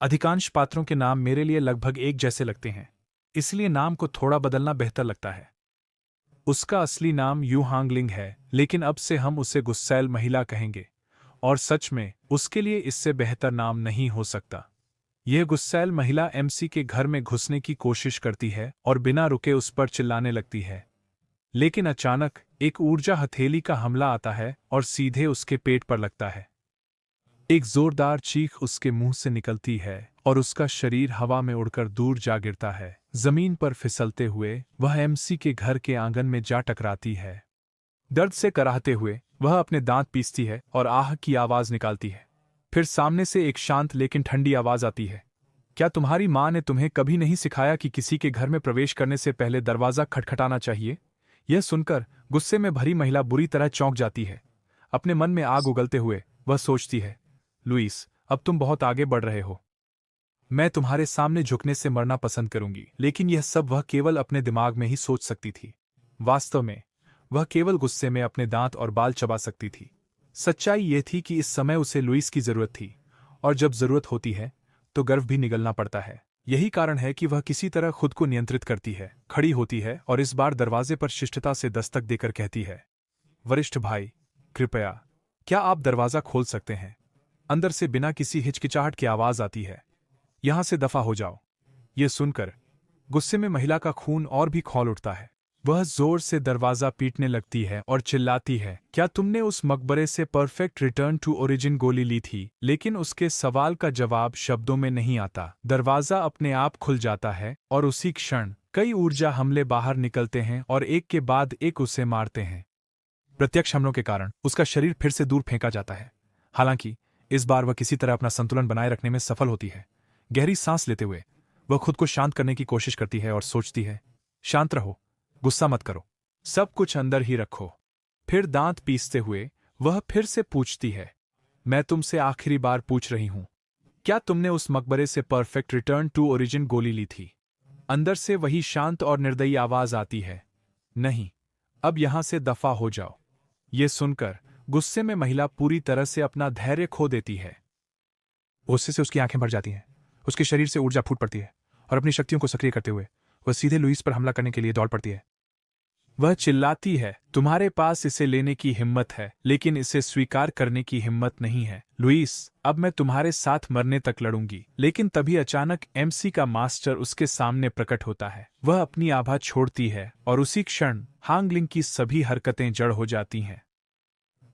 अधिकांश पात्रों के नाम मेरे लिए लगभग एक जैसे लगते हैं। इसलिए नाम को थोड़ा बदलना बेहतर लगता है। उसका असली नाम यू हांगलिंग है, लेकिन अब से हम उसे गुस्सैल महिला कहेंगे। और सच में उसके लिए इससे बेहतर नाम नहीं हो सकता। यह गुस्सैल महिला एमसी के घर में घुसने की कोशिश करती है और बिना रुके उस पर चिल्लाने लगती है। लेकिन अचानक एक ऊर्जा हथेली का हमला आता है और सीधे उसके पेट पर लगता है। एक जोरदार चीख उसके मुंह से निकलती है और उसका शरीर हवा में उड़कर दूर जा गिरता है। जमीन पर फिसलते हुए वह एमसी के घर के आंगन में जा टकराती है। दर्द से कराहते हुए वह अपने दांत पीसती है और आह की आवाज निकालती है। फिर सामने से एक शांत लेकिन ठंडी आवाज आती है। क्या तुम्हारी माँ ने तुम्हें कभी नहीं सिखाया कि किसी के घर में प्रवेश करने से पहले दरवाजा खटखटाना चाहिए? यह सुनकर गुस्से में भरी महिला बुरी तरह चौंक जाती है। अपने मन में आग उगलते हुए वह सोचती है, लुईस, अब तुम बहुत आगे बढ़ रहे हो। मैं तुम्हारे सामने झुकने से मरना पसंद करूंगी। लेकिन यह सब वह केवल अपने दिमाग में ही सोच सकती थी। वास्तव में वह केवल गुस्से में अपने दांत और बाल चबा सकती थी। सच्चाई यह थी कि इस समय उसे लुईस की जरूरत थी, और जब जरूरत होती है तो गर्व भी निगलना पड़ता है। यही कारण है कि वह किसी तरह खुद को नियंत्रित करती है, खड़ी होती है और इस बार दरवाजे पर शिष्टता से दस्तक देकर कहती है, वरिष्ठ भाई, कृपया, क्या आप दरवाजा खोल सकते हैं? अंदर से बिना किसी हिचकिचाहट की आवाज आती है, यहां से दफा हो जाओ। यह सुनकर गुस्से में महिला का खून और भी खौल उठता है। वह जोर से दरवाजा पीटने लगती है और चिल्लाती है, क्या तुमने उस मकबरे से परफेक्ट रिटर्न टू ओरिजिन गोली ली थी? लेकिन उसके सवाल का जवाब शब्दों में नहीं आता। दरवाजा अपने आप खुल जाता है और उसी क्षण कई ऊर्जा हमले बाहर निकलते हैं और एक के बाद एक उसे मारते हैं। प्रत्यक्ष हमलों के कारण उसका शरीर फिर से दूर फेंका जाता है। हालांकि इस बार वह किसी तरह अपना संतुलन बनाए रखने में सफल होती है। गहरी सांस लेते हुए वह खुद को शांत करने की कोशिश करती है और सोचती है, शांत रहो, गुस्सा मत करो, सब कुछ अंदर ही रखो। फिर दांत पीसते हुए वह फिर से पूछती है, मैं तुमसे आखिरी बार पूछ रही हूं, क्या तुमने उस मकबरे से परफेक्ट रिटर्न टू ओरिजिन गोली ली थी? अंदर से वही शांत और निर्दयी आवाज आती है, नहीं, अब यहां से दफा हो जाओ। ये सुनकर गुस्से में महिला पूरी तरह से अपना धैर्य खो देती है। गुस्से से उसकी आंखें भर जाती हैं, उसके शरीर से ऊर्जा फूट पड़ती है और अपनी शक्तियों को सक्रिय करते हुए वह सीधे लुईस पर हमला करने के लिए दौड़ पड़ती है। वह चिल्लाती है, तुम्हारे पास इसे लेने की हिम्मत है, लेकिन इसे स्वीकार करने की हिम्मत नहीं है। लुईस, अब मैं तुम्हारे साथ मरने तक लड़ूंगी। लेकिन तभी अचानक एमसी का मास्टर उसके सामने प्रकट होता है। वह अपनी आभा छोड़ती है और उसी क्षण हांगलिंग की सभी हरकतें जड़ हो जाती हैं।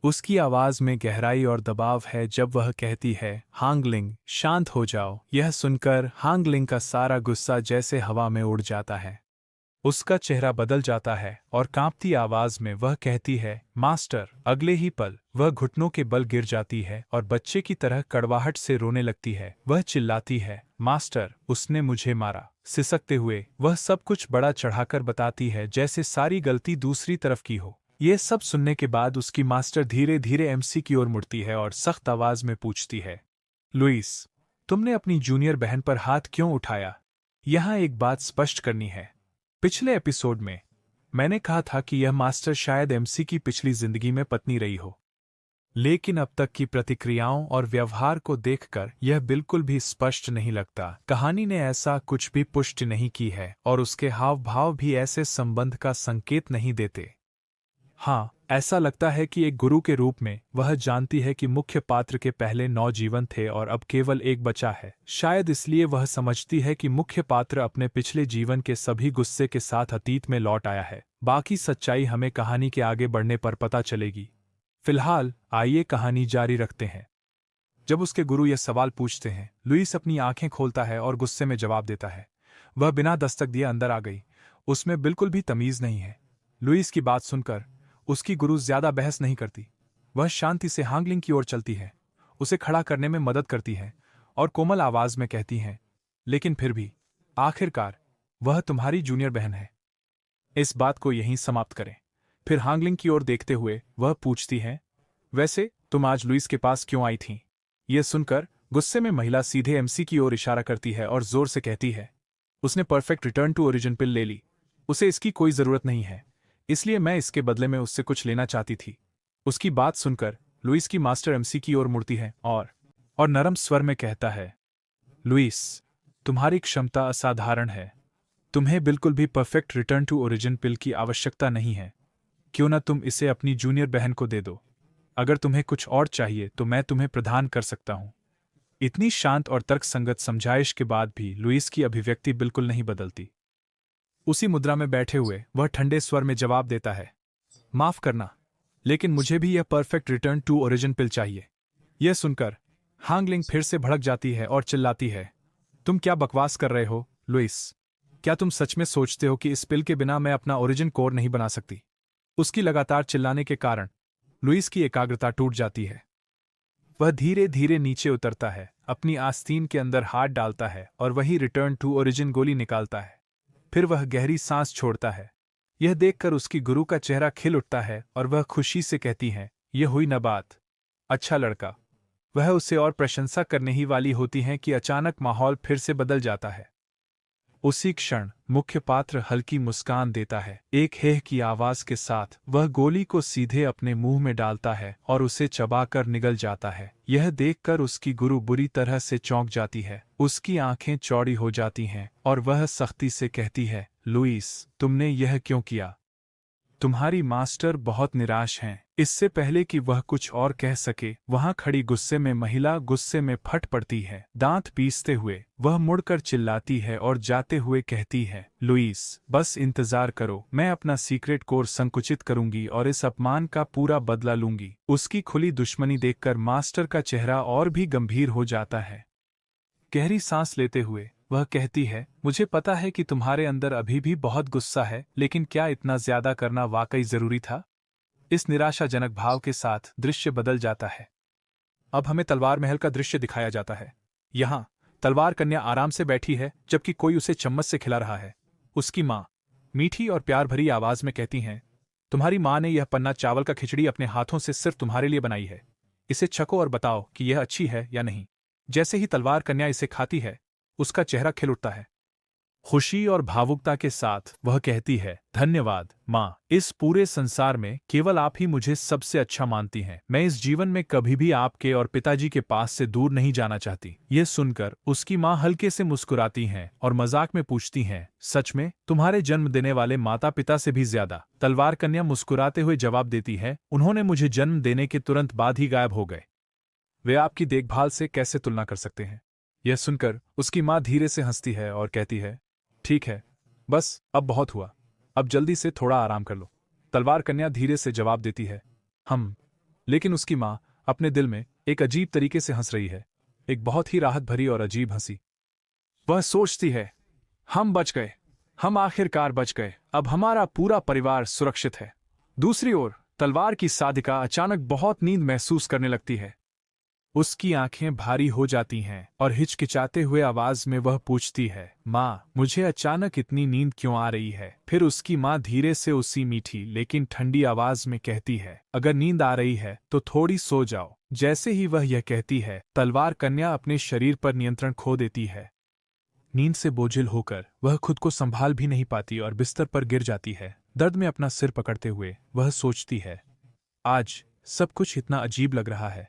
उसकी आवाज में गहराई और दबाव है जब वह कहती है, हांगलिंग, शांत हो जाओ। यह सुनकर हांगलिंग का सारा गुस्सा जैसे हवा में उड़ जाता है। उसका चेहरा बदल जाता है और कांपती आवाज में वह कहती है, मास्टर। अगले ही पल वह घुटनों के बल गिर जाती है और बच्चे की तरह कड़वाहट से रोने लगती है। वह चिल्लाती है, मास्टर, उसने मुझे मारा। सिसकते हुए वह सब कुछ बड़ा चढ़ाकर बताती है, जैसे सारी गलती दूसरी तरफ की हो। ये सब सुनने के बाद उसकी मास्टर धीरे धीरे एमसी की ओर मुड़ती है और सख्त आवाज में पूछती है, लुईस, तुमने अपनी जूनियर बहन पर हाथ क्यों उठाया? यहां एक बात स्पष्ट करनी है। पिछले एपिसोड में मैंने कहा था कि यह मास्टर शायद एमसी की पिछली जिंदगी में पत्नी रही हो, लेकिन अब तक की प्रतिक्रियाओं और व्यवहार को देखकर यह बिल्कुल भी स्पष्ट नहीं लगता। कहानी ने ऐसा कुछ भी पुष्टि नहीं की है और उसके हाव भाव भी ऐसे संबंध का संकेत नहीं देते। हाँ, ऐसा लगता है कि एक गुरु के रूप में वह जानती है कि मुख्य पात्र के पहले 9 जीवन थे और अब केवल एक बचा है। शायद इसलिए वह समझती है कि मुख्य पात्र अपने पिछले जीवन के सभी गुस्से के साथ अतीत में लौट आया है। बाकी सच्चाई हमें कहानी के आगे बढ़ने पर पता चलेगी। फिलहाल आइए कहानी जारी रखते हैं। जब उसके गुरु यह सवाल पूछते हैं, लुईस अपनी आंखें खोलता है और गुस्से में जवाब देता है। वह बिना दस्तक दिए अंदर आ गई। उसमें बिल्कुल भी तमीज नहीं है। लुईस की बात सुनकर उसकी गुरु ज्यादा बहस नहीं करती। वह शांति से हांगलिंग की ओर चलती है, उसे खड़ा करने में मदद करती है और कोमल आवाज में कहती हैं, लेकिन फिर भी आखिरकार वह तुम्हारी जूनियर बहन है। इस बात को यहीं समाप्त करें। फिर हांगलिंग की ओर देखते हुए वह पूछती है, वैसे तुम आज लुईस के पास क्यों आई थीं? यह सुनकर गुस्से में महिला सीधे एमसी की ओर इशारा करती है और जोर से कहती है, उसने परफेक्ट रिटर्न टू ओरिजिन पिल ले ली। उसे इसकी कोई जरूरत नहीं है, इसलिए मैं इसके बदले में उससे कुछ लेना चाहती थी। उसकी बात सुनकर लुईस की मास्टर एमसी की ओर मुड़ती है और नरम स्वर में कहता है, लुईस, तुम्हारी क्षमता असाधारण है, तुम्हें बिल्कुल भी परफेक्ट रिटर्न टू ओरिजिन पिल की आवश्यकता नहीं है। क्यों न तुम इसे अपनी जूनियर बहन को दे दो। अगर तुम्हें कुछ और चाहिए तो मैं तुम्हें प्रदान कर सकता हूं। इतनी शांत और तर्कसंगत समझाइश के बाद भी लुइस की अभिव्यक्ति बिल्कुल नहीं बदलती। उसी मुद्रा में बैठे हुए वह ठंडे स्वर में जवाब देता है, माफ करना, लेकिन मुझे भी यह परफेक्ट रिटर्न टू ओरिजिन पिल चाहिए। यह सुनकर हांगलिंग फिर से भड़क जाती है और चिल्लाती है, तुम क्या बकवास कर रहे हो लुइस? क्या तुम सच में सोचते हो कि इस पिल के बिना मैं अपना ओरिजिन कोर नहीं बना सकती? उसकी लगातार चिल्लाने के कारण लुइस की एकाग्रता टूट जाती है। वह धीरे धीरे नीचे उतरता है, अपनी आस्तीन के अंदर हाथ डालता है और वही रिटर्न टू ओरिजिन गोली निकालता है। फिर वह गहरी सांस छोड़ता है। यह देखकर उसकी गुरु का चेहरा खिल उठता है और वह खुशी से कहती है, यह हुई न बात। अच्छा लड़का। वह उसे और प्रशंसा करने ही वाली होती है कि अचानक माहौल फिर से बदल जाता है। उसी क्षण मुख्य पात्र हल्की मुस्कान देता है। एक हेह की आवाज के साथ वह गोली को सीधे अपने मुंह में डालता है और उसे चबाकर निगल जाता है। यह देखकर उसकी गुरु बुरी तरह से चौंक जाती है। उसकी आंखें चौड़ी हो जाती हैं और वह सख्ती से कहती है, लुइस, तुमने यह क्यों किया? तुम्हारी मास्टर बहुत निराश हैं। इससे पहले कि वह कुछ और कह सके, वहां खड़ी गुस्से में महिला गुस्से में फट पड़ती है। दांत पीसते हुए वह मुड़कर चिल्लाती है और जाते हुए कहती है, लुइस, बस इंतजार करो, मैं अपना सीक्रेट कोर संकुचित करूंगी और इस अपमान का पूरा बदला लूंगी। उसकी खुली दुश्मनी देखकर मास्टर का चेहरा और भी गंभीर हो जाता है। गहरी सांस लेते हुए वह कहती है, मुझे पता है कि तुम्हारे अंदर अभी भी बहुत गुस्सा है, लेकिन क्या इतना ज्यादा करना वाकई जरूरी था? इस निराशाजनक भाव के साथ दृश्य बदल जाता है। अब हमें तलवार महल का दृश्य दिखाया जाता है। यहाँ तलवार कन्या आराम से बैठी है जबकि कोई उसे चम्मच से खिला रहा है। उसकी माँ मीठी और प्यार भरी आवाज में कहती हैं, तुम्हारी माँ ने यह पन्ना चावल का खिचड़ी अपने हाथों से सिर्फ तुम्हारे लिए बनाई है। इसे छको और बताओ कि यह अच्छी है या नहीं। जैसे ही तलवार कन्या इसे खाती है, उसका चेहरा खिल उठता है। खुशी और भावुकता के साथ वह कहती है, धन्यवाद माँ, इस पूरे संसार में केवल आप ही मुझे सबसे अच्छा मानती हैं। मैं इस जीवन में कभी भी आपके और पिताजी के पास से दूर नहीं जाना चाहती। यह सुनकर उसकी माँ हल्के से मुस्कुराती हैं और मजाक में पूछती हैं, सच में तुम्हारे जन्म देने वाले माता पिता से भी ज्यादा? तलवार कन्या मुस्कुराते हुए जवाब देती है, उन्होंने मुझे जन्म देने के तुरंत बाद ही गायब हो गए। वे आपकी देखभाल से कैसे तुलना कर सकते हैं? यह सुनकर उसकी माँ धीरे से हंसती है और कहती है, ठीक है, बस अब बहुत हुआ, अब जल्दी से थोड़ा आराम कर लो। तलवार कन्या धीरे से जवाब देती है, हम। लेकिन उसकी माँ अपने दिल में एक अजीब तरीके से हंस रही है, एक बहुत ही राहत भरी और अजीब हंसी। वह सोचती है, हम बच गए, हम आखिरकार बच गए, अब हमारा पूरा परिवार सुरक्षित है। दूसरी ओर तलवार की साधिका अचानक बहुत नींद महसूस करने लगती है। उसकी आंखें भारी हो जाती हैं और हिचकिचाते हुए आवाज में वह पूछती है, माँ, मुझे अचानक इतनी नींद क्यों आ रही है? फिर उसकी माँ धीरे से उसी मीठी लेकिन ठंडी आवाज में कहती है, अगर नींद आ रही है तो थोड़ी सो जाओ। जैसे ही वह यह कहती है, तलवार कन्या अपने शरीर पर नियंत्रण खो देती है। नींद से बोझिल होकर वह खुद को संभाल भी नहीं पाती और बिस्तर पर गिर जाती है। दर्द में अपना सिर पकड़ते हुए वह सोचती है, आज सब कुछ इतना अजीब लग रहा है।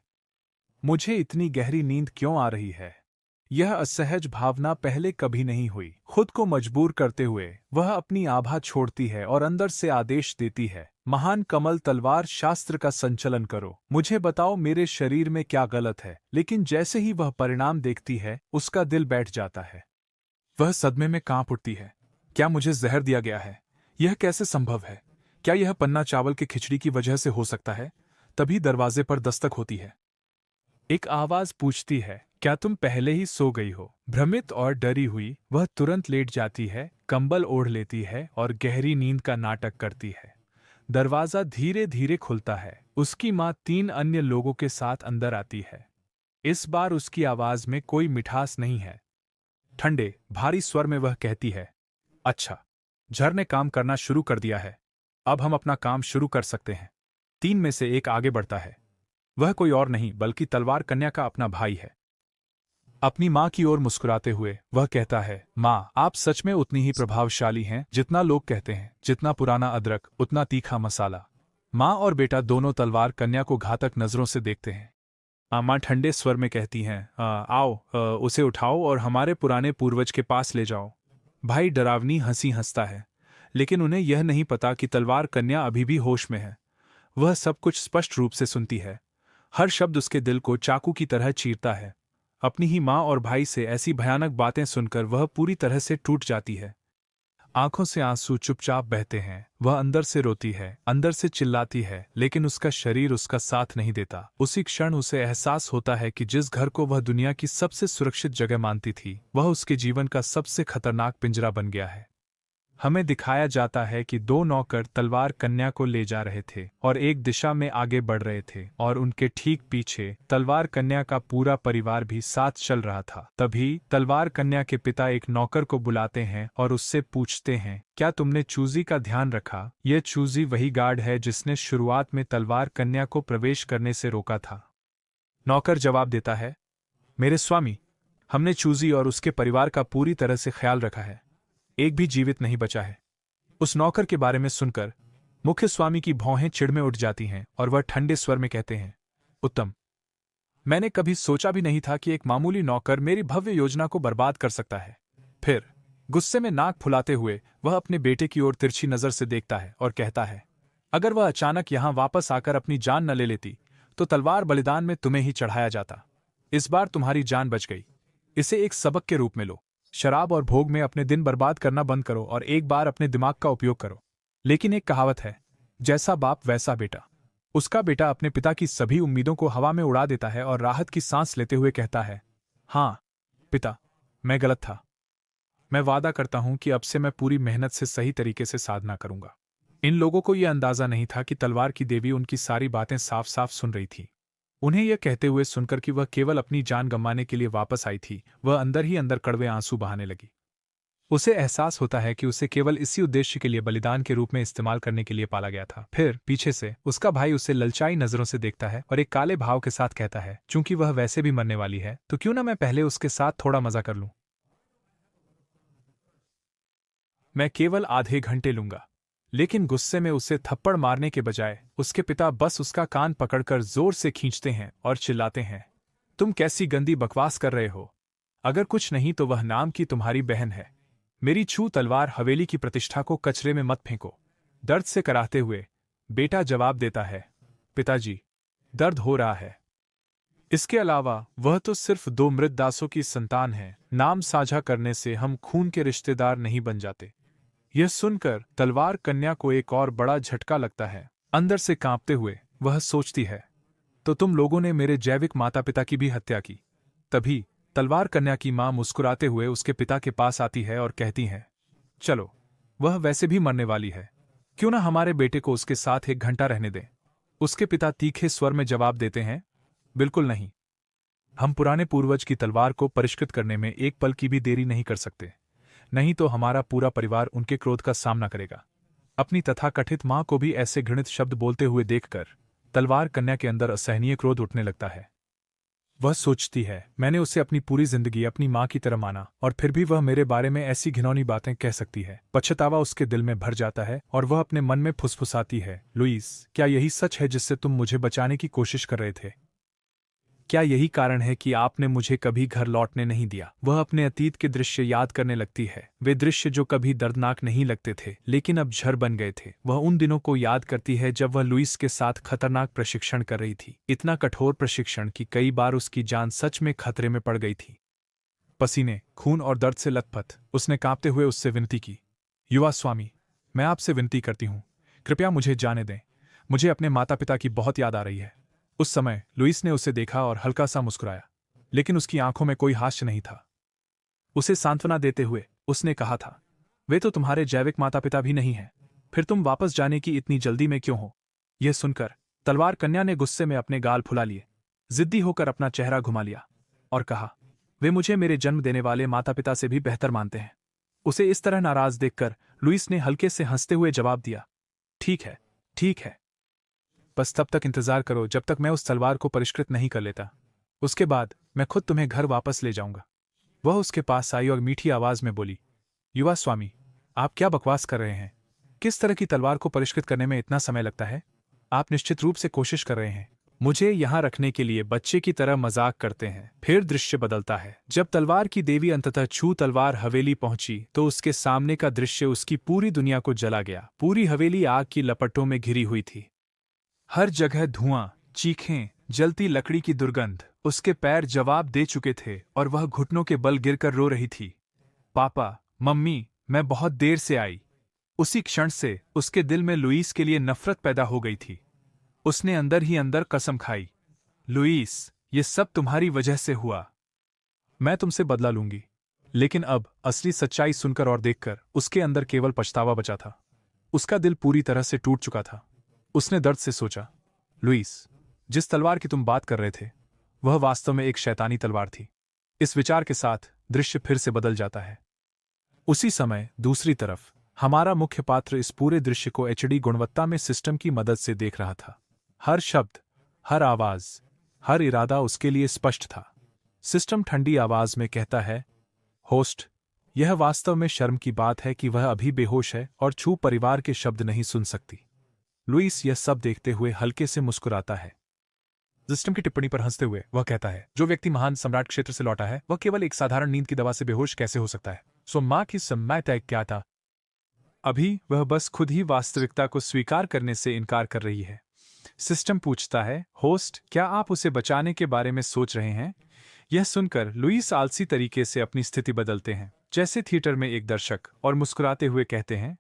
मुझे इतनी गहरी नींद क्यों आ रही है? यह असहज भावना पहले कभी नहीं हुई। खुद को मजबूर करते हुए वह अपनी आभा छोड़ती है और अंदर से आदेश देती है, महान कमल तलवार शास्त्र का संचलन करो, मुझे बताओ मेरे शरीर में क्या गलत है। लेकिन जैसे ही वह परिणाम देखती है, उसका दिल बैठ जाता है। वह सदमे में कांप उठती है। क्या मुझे जहर दिया गया है? यह कैसे संभव है? क्या यह पन्ना चावल की खिचड़ी की वजह से हो सकता है? तभी दरवाजे पर दस्तक होती है। एक आवाज पूछती है, क्या तुम पहले ही सो गई हो? भ्रमित और डरी हुई वह तुरंत लेट जाती है, कंबल ओढ़ लेती है और गहरी नींद का नाटक करती है। दरवाजा धीरे धीरे खुलता है। उसकी माँ 3 अन्य लोगों के साथ अंदर आती है। इस बार उसकी आवाज में कोई मिठास नहीं है। ठंडे भारी स्वर में वह कहती है, अच्छा, झर ने काम करना शुरू कर दिया है, अब हम अपना काम शुरू कर सकते हैं। 3 में से एक आगे बढ़ता है। वह कोई और नहीं बल्कि तलवार कन्या का अपना भाई है। अपनी माँ की ओर मुस्कुराते हुए वह कहता है, माँ, आप सच में उतनी ही प्रभावशाली हैं जितना लोग कहते हैं। जितना पुराना अदरक उतना तीखा मसाला। माँ और बेटा दोनों तलवार कन्या को घातक नजरों से देखते हैं। माँ ठंडे स्वर में कहती हैं, आओ, उसे उठाओ और हमारे पुराने पूर्वज के पास ले जाओ। भाई डरावनी हंसी हंसता है, लेकिन उन्हें यह नहीं पता कि तलवार कन्या अभी भी होश में है। वह सब कुछ स्पष्ट रूप से सुनती है। हर शब्द उसके दिल को चाकू की तरह चीरता है। अपनी ही माँ और भाई से ऐसी भयानक बातें सुनकर वह पूरी तरह से टूट जाती है। आंखों से आंसू चुपचाप बहते हैं। वह अंदर से रोती है, अंदर से चिल्लाती है, लेकिन उसका शरीर उसका साथ नहीं देता। उसी क्षण उसे एहसास होता है कि जिस घर को वह दुनिया की सबसे सुरक्षित जगह मानती थी, वह उसके जीवन का सबसे खतरनाक पिंजरा बन गया है। हमें दिखाया जाता है कि दो नौकर तलवार कन्या को ले जा रहे थे और एक दिशा में आगे बढ़ रहे थे, और उनके ठीक पीछे तलवार कन्या का पूरा परिवार भी साथ चल रहा था। तभी तलवार कन्या के पिता एक नौकर को बुलाते हैं और उससे पूछते हैं, क्या तुमने चूजी का ध्यान रखा? यह चूजी वही गार्ड है जिसने शुरुआत में तलवार कन्या को प्रवेश करने से रोका था। नौकर जवाब देता है, मेरे स्वामी, हमने चूजी और उसके परिवार का पूरी तरह से ख्याल रखा है। एक भी जीवित नहीं बचा है। उस नौकर के बारे में सुनकर मुख्य स्वामी की भौहें चिढ़ में उठ जाती हैं और वह ठंडे स्वर में कहते हैं, उत्तम। मैंने कभी सोचा भी नहीं था कि एक मामूली नौकर मेरी भव्य योजना को बर्बाद कर सकता है। फिर गुस्से में नाक फुलाते हुए वह अपने बेटे की ओर तिरछी नजर से देखता है और कहता है, अगर वह अचानक यहां वापस आकर अपनी जान न ले लेती तो तलवार बलिदान में तुम्हें ही चढ़ाया जाता। इस बार तुम्हारी जान बच गई। इसे एक सबक के रूप में लो। शराब और भोग में अपने दिन बर्बाद करना बंद करो और एक बार अपने दिमाग का उपयोग करो। लेकिन एक कहावत है, जैसा बाप वैसा बेटा। उसका बेटा अपने पिता की सभी उम्मीदों को हवा में उड़ा देता है और राहत की सांस लेते हुए कहता है, हाँ पिता, मैं गलत था। मैं वादा करता हूं कि अब से मैं पूरी मेहनत से सही तरीके से साधना करूंगा। इन लोगों को यह अंदाजा नहीं था कि तलवार की देवी उनकी सारी बातें साफ साफ सुन रही थी। उन्हें यह कहते हुए सुनकर कि वह केवल अपनी जान गंवाने के लिए वापस आई थी, वह अंदर ही अंदर कड़वे आंसू बहाने लगी। उसे एहसास होता है कि उसे केवल इसी उद्देश्य के लिए बलिदान के रूप में इस्तेमाल करने के लिए पाला गया था। फिर पीछे से उसका भाई उसे ललचाई नजरों से देखता है और एक काले भाव के साथ कहता है, चूंकि वह वैसे भी मरने वाली है तो क्यों ना मैं पहले उसके साथ थोड़ा मजा कर लूं। मैं केवल आधे घंटे लूंगा। लेकिन गुस्से में उसे थप्पड़ मारने के बजाय उसके पिता बस उसका कान पकड़कर जोर से खींचते हैं और चिल्लाते हैं, तुम कैसी गंदी बकवास कर रहे हो? अगर कुछ नहीं तो वह नाम की तुम्हारी बहन है। मेरी छू तलवार हवेली की प्रतिष्ठा को कचरे में मत फेंको। दर्द से कराहते हुए बेटा जवाब देता है, पिताजी, दर्द हो रहा है। इसके अलावा वह तो सिर्फ दो मृत दासों की संतान है। नाम साझा करने से हम खून के रिश्तेदार नहीं बन जाते। यह सुनकर तलवार कन्या को एक और बड़ा झटका लगता है। अंदर से कांपते हुए वह सोचती है, तो तुम लोगों ने मेरे जैविक माता पिता की भी हत्या की। तभी तलवार कन्या की मां मुस्कुराते हुए उसके पिता के पास आती है और कहती है, चलो, वह वैसे भी मरने वाली है, क्यों ना हमारे बेटे को उसके साथ 1 घंटा रहने दें। उसके पिता तीखे स्वर में जवाब देते हैं, बिल्कुल नहीं। हम पुराने पूर्वज की तलवार को परिष्कृत करने में एक पल की भी देरी नहीं कर सकते, नहीं तो हमारा पूरा परिवार उनके क्रोध का सामना करेगा। अपनी तथाकथित मां को भी ऐसे घृणित शब्द बोलते हुए देखकर तलवार कन्या के अंदर असहनीय क्रोध उठने लगता है। वह सोचती है, मैंने उसे अपनी पूरी जिंदगी अपनी मां की तरह माना और फिर भी वह मेरे बारे में ऐसी घिनौनी बातें कह सकती है। पछतावा उसके दिल में भर जाता है और वह अपने मन में फुसफुसाती है, लुईस, क्या यही सच है जिससे तुम मुझे बचाने की कोशिश कर रहे थे? क्या यही कारण है कि आपने मुझे कभी घर लौटने नहीं दिया? वह अपने अतीत के दृश्य याद करने लगती है, वे दृश्य जो कभी दर्दनाक नहीं लगते थे लेकिन अब झर बन गए थे। वह उन दिनों को याद करती है जब वह लुईस के साथ खतरनाक प्रशिक्षण कर रही थी, इतना कठोर प्रशिक्षण कि कई बार उसकी जान सच में खतरे में पड़ गई थी। पसीने, खून और दर्द से लथपथ उसने कांपते हुए उससे विनती की, युवा स्वामी, मैं आपसे विनती करती हूँ, कृपया मुझे जाने दें। मुझे अपने माता पिता की बहुत याद आ रही है। उस समय लुईस ने उसे देखा और हल्का सा मुस्कुराया, लेकिन उसकी आंखों में कोई हास्य नहीं था। उसे सांत्वना देते हुए उसने कहा था, वे तो तुम्हारे जैविक माता पिता भी नहीं हैं, फिर तुम वापस जाने की इतनी जल्दी में क्यों हो? यह सुनकर तलवार कन्या ने गुस्से में अपने गाल फुला लिए, जिद्दी होकर अपना चेहरा घुमा लिया और कहा, वे मुझे मेरे जन्म देने वाले माता पिता से भी बेहतर मानते हैं। उसे इस तरह नाराज देखकर लुईस ने हल्के से हंसते हुए जवाब दिया, ठीक है, ठीक है, बस तब तक इंतजार करो जब तक मैं उस तलवार को परिष्कृत नहीं कर लेता। उसके बाद मैं खुद तुम्हें घर वापस ले जाऊंगा। वह उसके पास आई और मीठी आवाज में बोली, युवा स्वामी, आप क्या बकवास कर रहे हैं? किस तरह की तलवार को परिष्कृत करने में इतना समय लगता है? आप निश्चित रूप से कोशिश कर रहे हैं। मुझे यहाँ रखने के लिए बच्चे की तरह मजाक करते हैं। फिर दृश्य बदलता है। जब तलवार की देवी अंततः छू तलवार हवेली पहुंची तो उसके सामने का दृश्य उसकी पूरी दुनिया को जला गया। पूरी हवेली आग की लपटों में घिरी हुई थी। हर जगह धुआं, चीखें, जलती लकड़ी की दुर्गंध। उसके पैर जवाब दे चुके थे और वह घुटनों के बल गिरकर रो रही थी। पापा, मम्मी, मैं बहुत देर से आई। उसी क्षण से उसके दिल में लुईस के लिए नफरत पैदा हो गई थी। उसने अंदर ही अंदर कसम खाई, लुईस, ये सब तुम्हारी वजह से हुआ। मैं तुमसे बदला लूंगी। लेकिन अब असली सच्चाई सुनकर और देखकर उसके अंदर केवल पछतावा बचा था। उसका दिल पूरी तरह से टूट चुका था। उसने दर्द से सोचा, लुईस, जिस तलवार की तुम बात कर रहे थे वह वास्तव में एक शैतानी तलवार थी। इस विचार के साथ दृश्य फिर से बदल जाता है। उसी समय दूसरी तरफ हमारा मुख्य पात्र इस पूरे दृश्य को एचडी गुणवत्ता में सिस्टम की मदद से देख रहा था। हर शब्द, हर आवाज, हर इरादा उसके लिए स्पष्ट था। सिस्टम ठंडी आवाज में कहता है, होस्ट, यह वास्तव में शर्म की बात है कि वह अभी बेहोश है और छू परिवार के शब्द नहीं सुन सकती। लुईस यह सब देखते हुए हल्के से मुस्कुराता है। सिस्टम की टिप्पणी पर हंसते हुए वह कहता है, जो व्यक्ति महान सम्राट क्षेत्र से लौटा है वह केवल एक साधारण नींद की दवा से बेहोश कैसे हो सकता है? सो मां की समय तय क्या था? अभी वह बस खुद ही वास्तविकता को स्वीकार करने से इनकार कर रही है। सिस्टम पूछता है, होस्ट, क्या आप उसे बचाने के बारे में सोच रहे हैं? यह सुनकर लुईस आलसी तरीके से अपनी स्थिति बदलते हैं, जैसे थिएटर में एक दर्शक, और मुस्कुराते हुए कहते हैं,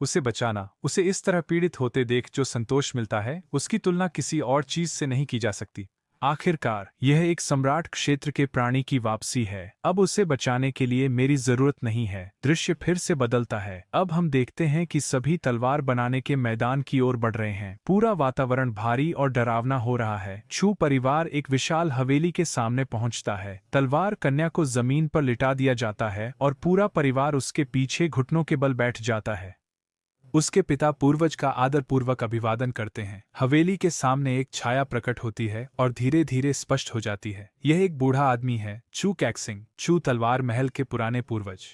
उसे बचाना, उसे इस तरह पीड़ित होते देख जो संतोष मिलता है उसकी तुलना किसी और चीज से नहीं की जा सकती। आखिरकार यह एक सम्राट क्षेत्र के प्राणी की वापसी है। अब उसे बचाने के लिए मेरी जरूरत नहीं है। दृश्य फिर से बदलता है। अब हम देखते हैं कि सभी तलवार बनाने के मैदान की ओर बढ़ रहे हैं। पूरा वातावरण भारी और डरावना हो रहा है। छू परिवार एक विशाल हवेली के सामने पहुंचता है। तलवार कन्या को जमीन पर लिटा दिया जाता है और पूरा परिवार उसके पीछे घुटनों के बल बैठ जाता है। उसके पिता पूर्वज का आदरपूर्वक अभिवादन करते हैं। हवेली के सामने एक छाया प्रकट होती है और धीरे धीरे स्पष्ट हो जाती है। यह एक बूढ़ा आदमी है, चू कैक्सिंग, छू तलवार महल के पुराने पूर्वज।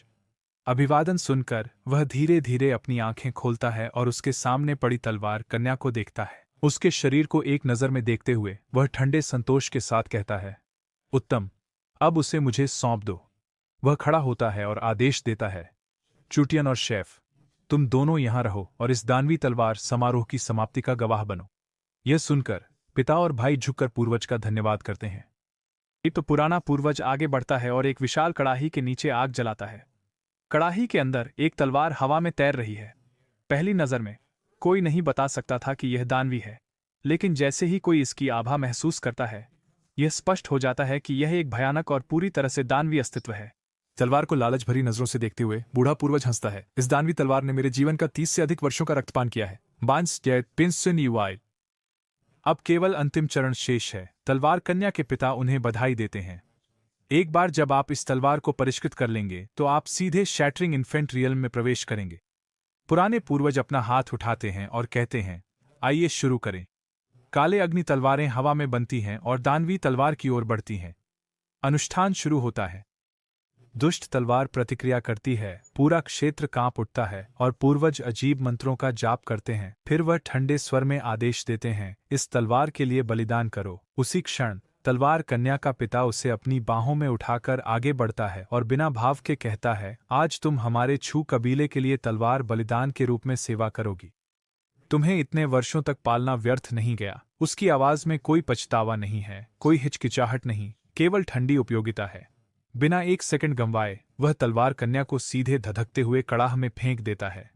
अभिवादन सुनकर वह धीरे धीरे अपनी आंखें खोलता है और उसके सामने पड़ी तलवार कन्या को देखता है। उसके शरीर को एक नजर में देखते हुए वह ठंडे संतोष के साथ कहता है, उत्तम, अब उसे मुझे सौंप दो। वह खड़ा होता है और आदेश देता है, चूटियन और शेफ, तुम दोनों यहां रहो और इस दानवी तलवार समारोह की समाप्ति का गवाह बनो। यह सुनकर पिता और भाई झुककर पूर्वज का धन्यवाद करते हैं। तो पुराना पूर्वज आगे बढ़ता है और एक विशाल कड़ाही के नीचे आग जलाता है। कड़ाही के अंदर एक तलवार हवा में तैर रही है। पहली नजर में कोई नहीं बता सकता था कि यह दानवी है, लेकिन जैसे ही कोई इसकी आभा महसूस करता है, यह स्पष्ट हो जाता है कि यह एक भयानक और पूरी तरह से दानवी अस्तित्व है। तलवार को लालच भरी नजरों से देखते हुए बूढ़ा पूर्वज हंसता है। इस दानवी तलवार ने मेरे जीवन का 30 से अधिक वर्षों का रक्तपान किया है। अब केवल अंतिम चरण शेष है। तलवार कन्या के पिता उन्हें बधाई देते हैं। एक बार जब आप इस तलवार को परिष्कृत कर लेंगे तो आप सीधे शैटरिंग इन्फेंट रियल्म में प्रवेश करेंगे। पुराने पूर्वज अपना हाथ उठाते हैं और कहते हैं, आइए शुरू करें। काले अग्नि तलवारें हवा में बनती हैं और दानवी तलवार की ओर बढ़ती हैं। अनुष्ठान शुरू होता है। दुष्ट तलवार प्रतिक्रिया करती है, पूरा क्षेत्र कांप उठता है और पूर्वज अजीब मंत्रों का जाप करते हैं। फिर वह ठंडे स्वर में आदेश देते हैं, इस तलवार के लिए बलिदान करो। उसी क्षण तलवार कन्या का पिता उसे अपनी बाहों में उठाकर आगे बढ़ता है और बिना भाव के कहता है, आज तुम हमारे छू कबीले के लिए तलवार बलिदान के रूप में सेवा करोगी। तुम्हें इतने वर्षों तक पालना व्यर्थ नहीं गया। उसकी आवाज में कोई पछतावा नहीं है, कोई हिचकिचाहट नहीं, केवल ठंडी उपयोगिता है। बिना एक सेकंड गंवाए वह तलवार कन्या को सीधे धधकते हुए कड़ाह में फेंक देता है।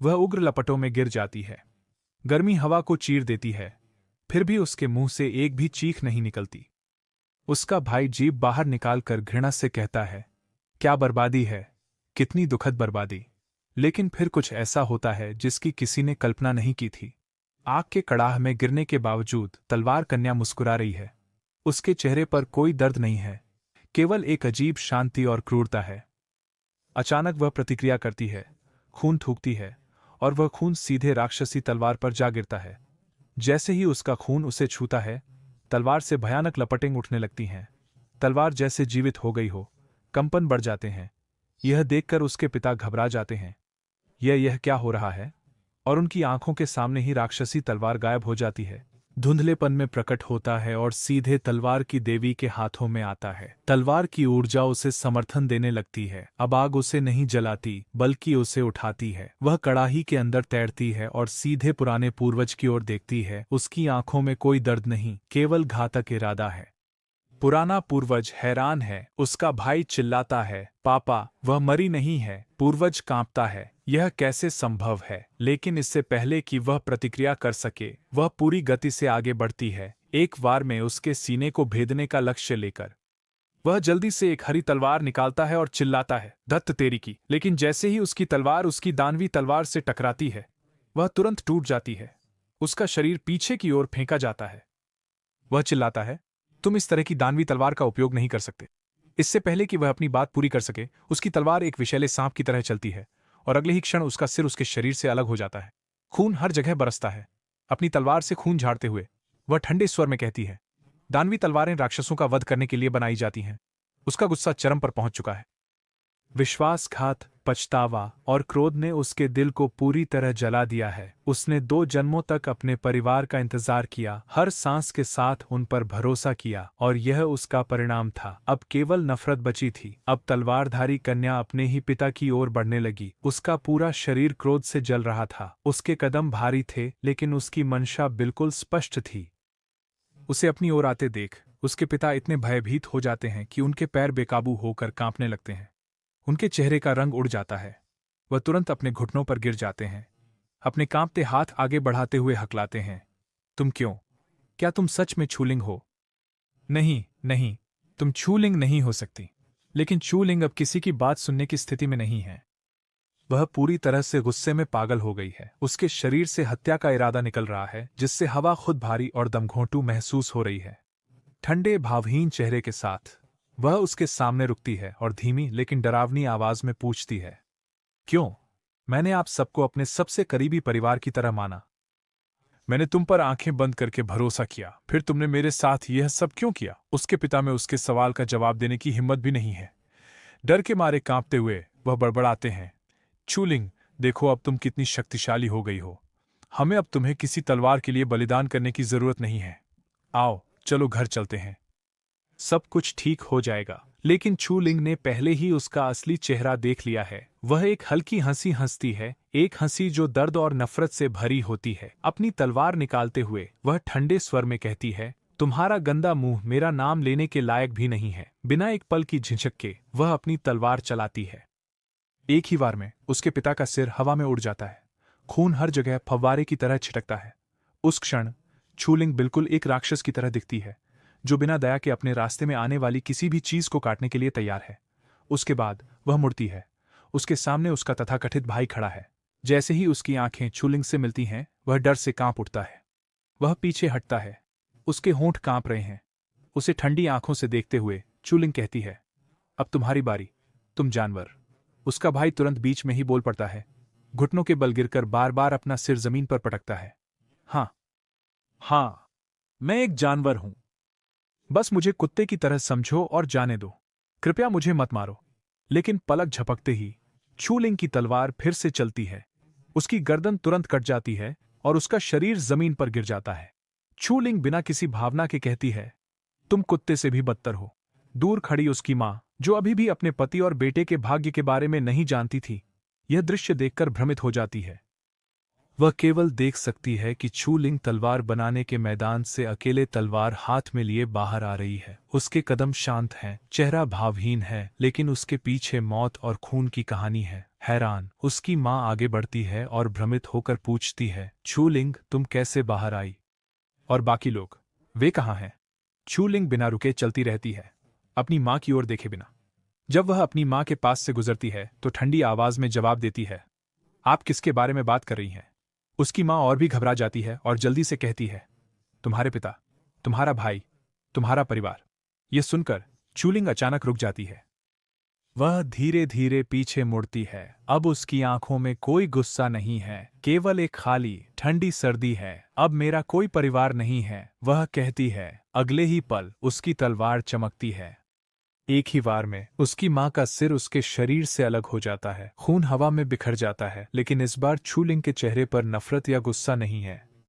वह उग्र लपटों में गिर जाती है। गर्मी हवा को चीर देती है, फिर भी उसके मुंह से एक भी चीख नहीं निकलती। उसका भाई जीभ बाहर निकालकर घृणा से कहता है, क्या बर्बादी है, कितनी दुखद बर्बादी। लेकिन फिर कुछ ऐसा होता है जिसकी किसी ने कल्पना नहीं की थी। आग के कड़ाह में गिरने के बावजूद तलवार कन्या मुस्कुरा रही है। उसके चेहरे पर कोई दर्द नहीं है, केवल एक अजीब शांति और क्रूरता है। अचानक वह प्रतिक्रिया करती है, खून थूकती है और वह खून सीधे राक्षसी तलवार पर जा गिरता है। जैसे ही उसका खून उसे छूता है, तलवार से भयानक लपटें उठने लगती हैं। तलवार जैसे जीवित हो गई हो, कंपन बढ़ जाते हैं। यह देखकर उसके पिता घबरा जाते हैं। यह क्या हो रहा है? और उनकी आंखों के सामने ही राक्षसी तलवार गायब हो जाती है। धुंधलेपन में प्रकट होता है और सीधे तलवार की देवी के हाथों में आता है। तलवार की ऊर्जा उसे समर्थन देने लगती है। अब आग उसे नहीं जलाती बल्कि उसे उठाती है। वह कड़ाही के अंदर तैरती है और सीधे पुराने पूर्वज की ओर देखती है। उसकी आंखों में कोई दर्द नहीं, केवल घातक इरादा है। पुराना पूर्वज हैरान है। उसका भाई चिल्लाता है, पापा, वह मरी नहीं है। पूर्वज कांपता है, यह कैसे संभव है? लेकिन इससे पहले कि वह प्रतिक्रिया कर सके, वह पूरी गति से आगे बढ़ती है, एक वार में उसके सीने को भेदने का लक्ष्य लेकर। वह जल्दी से एक हरी तलवार निकालता है और चिल्लाता है, दत्त तेरी की। लेकिन जैसे ही उसकी तलवार उसकी दानवी तलवार से टकराती है, वह तुरंत टूट जाती है। उसका शरीर पीछे की ओर फेंका जाता है। वह चिल्लाता है, तुम इस तरह की दानवी तलवार का उपयोग नहीं कर सकते। इससे पहले कि वह अपनी बात पूरी कर सके, उसकी तलवार एक विषैले सांप की तरह चलती है और अगले ही क्षण उसका सिर उसके शरीर से अलग हो जाता है। खून हर जगह बरसता है। अपनी तलवार से खून झाड़ते हुए वह ठंडे स्वर में कहती है, दानवी तलवारें राक्षसों का वध करने के लिए बनाई जाती हैं। उसका गुस्सा चरम पर पहुंच चुका है। विश्वासघात, पछतावा और क्रोध ने उसके दिल को पूरी तरह जला दिया है। उसने 2 जन्मों तक अपने परिवार का इंतजार किया, हर सांस के साथ उन पर भरोसा किया, और यह उसका परिणाम था। अब केवल नफरत बची थी। अब तलवारधारी कन्या अपने ही पिता की ओर बढ़ने लगी। उसका पूरा शरीर क्रोध से जल रहा था। उसके कदम भारी थे, लेकिन उसकी मंशा बिल्कुल स्पष्ट थी। उसे अपनी ओर आते देख उसके पिता इतने भयभीत हो जाते हैं कि उनके पैर बेकाबू होकर कांपने लगते हैं। उनके चेहरे का रंग उड़ जाता है। वह तुरंत अपने घुटनों पर गिर जाते हैं। अपने कांपते हाथ आगे बढ़ाते हुए हकलाते हैं, तुम क्यों? क्या तुम सच में छूलिंग हो? नहीं, नहीं, तुम छूलिंग नहीं हो सकती। लेकिन छूलिंग अब किसी की बात सुनने की स्थिति में नहीं है। वह पूरी तरह से गुस्से में पागल हो गई है। उसके शरीर से हत्या का इरादा निकल रहा है, जिससे हवा खुद भारी और दमघोंटू महसूस हो रही है। ठंडे भावहीन चेहरे के साथ वह उसके सामने रुकती है और धीमी लेकिन डरावनी आवाज में पूछती है, क्यों? मैंने आप सबको अपने सबसे करीबी परिवार की तरह माना। मैंने तुम पर आंखें बंद करके भरोसा किया, फिर तुमने मेरे साथ यह सब क्यों किया? उसके पिता में उसके सवाल का जवाब देने की हिम्मत भी नहीं है। डर के मारे कांपते हुए वह बड़बड़ाते हैं, छूलिंग, देखो अब तुम कितनी शक्तिशाली हो गई हो। हमें अब तुम्हें किसी तलवार के लिए बलिदान करने की जरूरत नहीं है। आओ, चलो घर चलते हैं। सब कुछ ठीक हो जाएगा। लेकिन छूलिंग ने पहले ही उसका असली चेहरा देख लिया है। वह एक हल्की हंसी हंसती है, एक हंसी जो दर्द और नफरत से भरी होती है। अपनी तलवार निकालते हुए वह ठंडे स्वर में कहती है, तुम्हारा गंदा मुंह मेरा नाम लेने के लायक भी नहीं है। बिना एक पल की झिझक के वह अपनी तलवार चलाती है। एक ही वार में उसके पिता का सिर हवा में उड़ जाता है। खून हर जगह फव्वारे की तरह छिटकता है। उस क्षण छूलिंग बिल्कुल एक राक्षस की तरह दिखती है, जो बिना दया के अपने रास्ते में आने वाली किसी भी चीज को काटने के लिए तैयार है। उसके बाद वह मुड़ती है। उसके सामने उसका तथाकथित भाई खड़ा है। जैसे ही उसकी आंखें छूलिंग से मिलती हैं, वह डर से कांप उठता है। वह पीछे हटता है। उसके होंठ कांप रहे हैं। उसे ठंडी आंखों से देखते हुए छूलिंग कहती है, अब तुम्हारी बारी, तुम जानवर। उसका भाई तुरंत बीच में ही बोल पड़ता है, घुटनों के बल गिरकर बार बार अपना सिर जमीन पर पटकता है। हाँ, मैं एक जानवर हूं। बस मुझे कुत्ते की तरह समझो और जाने दो। कृपया मुझे मत मारो। लेकिन पलक झपकते ही छूलिंग की तलवार फिर से चलती है। उसकी गर्दन तुरंत कट जाती है और उसका शरीर जमीन पर गिर जाता है। छूलिंग बिना किसी भावना के कहती है, तुम कुत्ते से भी बदतर हो। दूर खड़ी उसकी मां, जो अभी भी अपने पति और बेटे के भाग्य के बारे में नहीं जानती थी, यह दृश्य देखकर भ्रमित हो जाती है। वह केवल देख सकती है कि छूलिंग तलवार बनाने के मैदान से अकेले तलवार हाथ में लिए बाहर आ रही है। उसके कदम शांत हैं, चेहरा भावहीन है, लेकिन उसके पीछे मौत और खून की कहानी है। हैरान उसकी मां आगे बढ़ती है और भ्रमित होकर पूछती है, छूलिंग, तुम कैसे बाहर आई? और बाकी लोग, वे कहाँ हैं? छूलिंग बिना रुके चलती रहती है, अपनी मां की ओर देखे बिना। जब वह अपनी मां के पास से गुजरती है तो ठंडी आवाज में जवाब देती है, आप किसके बारे में बात कर रही हैं? उसकी मां और भी घबरा जाती है और जल्दी से कहती है, तुम्हारे पिता, तुम्हारा भाई, तुम्हारा परिवार। यह सुनकर छूलिंग अचानक रुक जाती है। वह धीरे धीरे पीछे मुड़ती है। अब उसकी आंखों में कोई गुस्सा नहीं है, केवल एक खाली ठंडी सर्दी है। अब मेरा कोई परिवार नहीं है, वह कहती है। अगले ही पल उसकी तलवार चमकती है। एक ही वार में उसकी मां का सिर उसके शरीर से अलग हो जाता है। खून हवा में बिखर जाता है, लेकिन इस बार छूलिंग के चेहरे पर नफरत या गुस्सा नहीं है,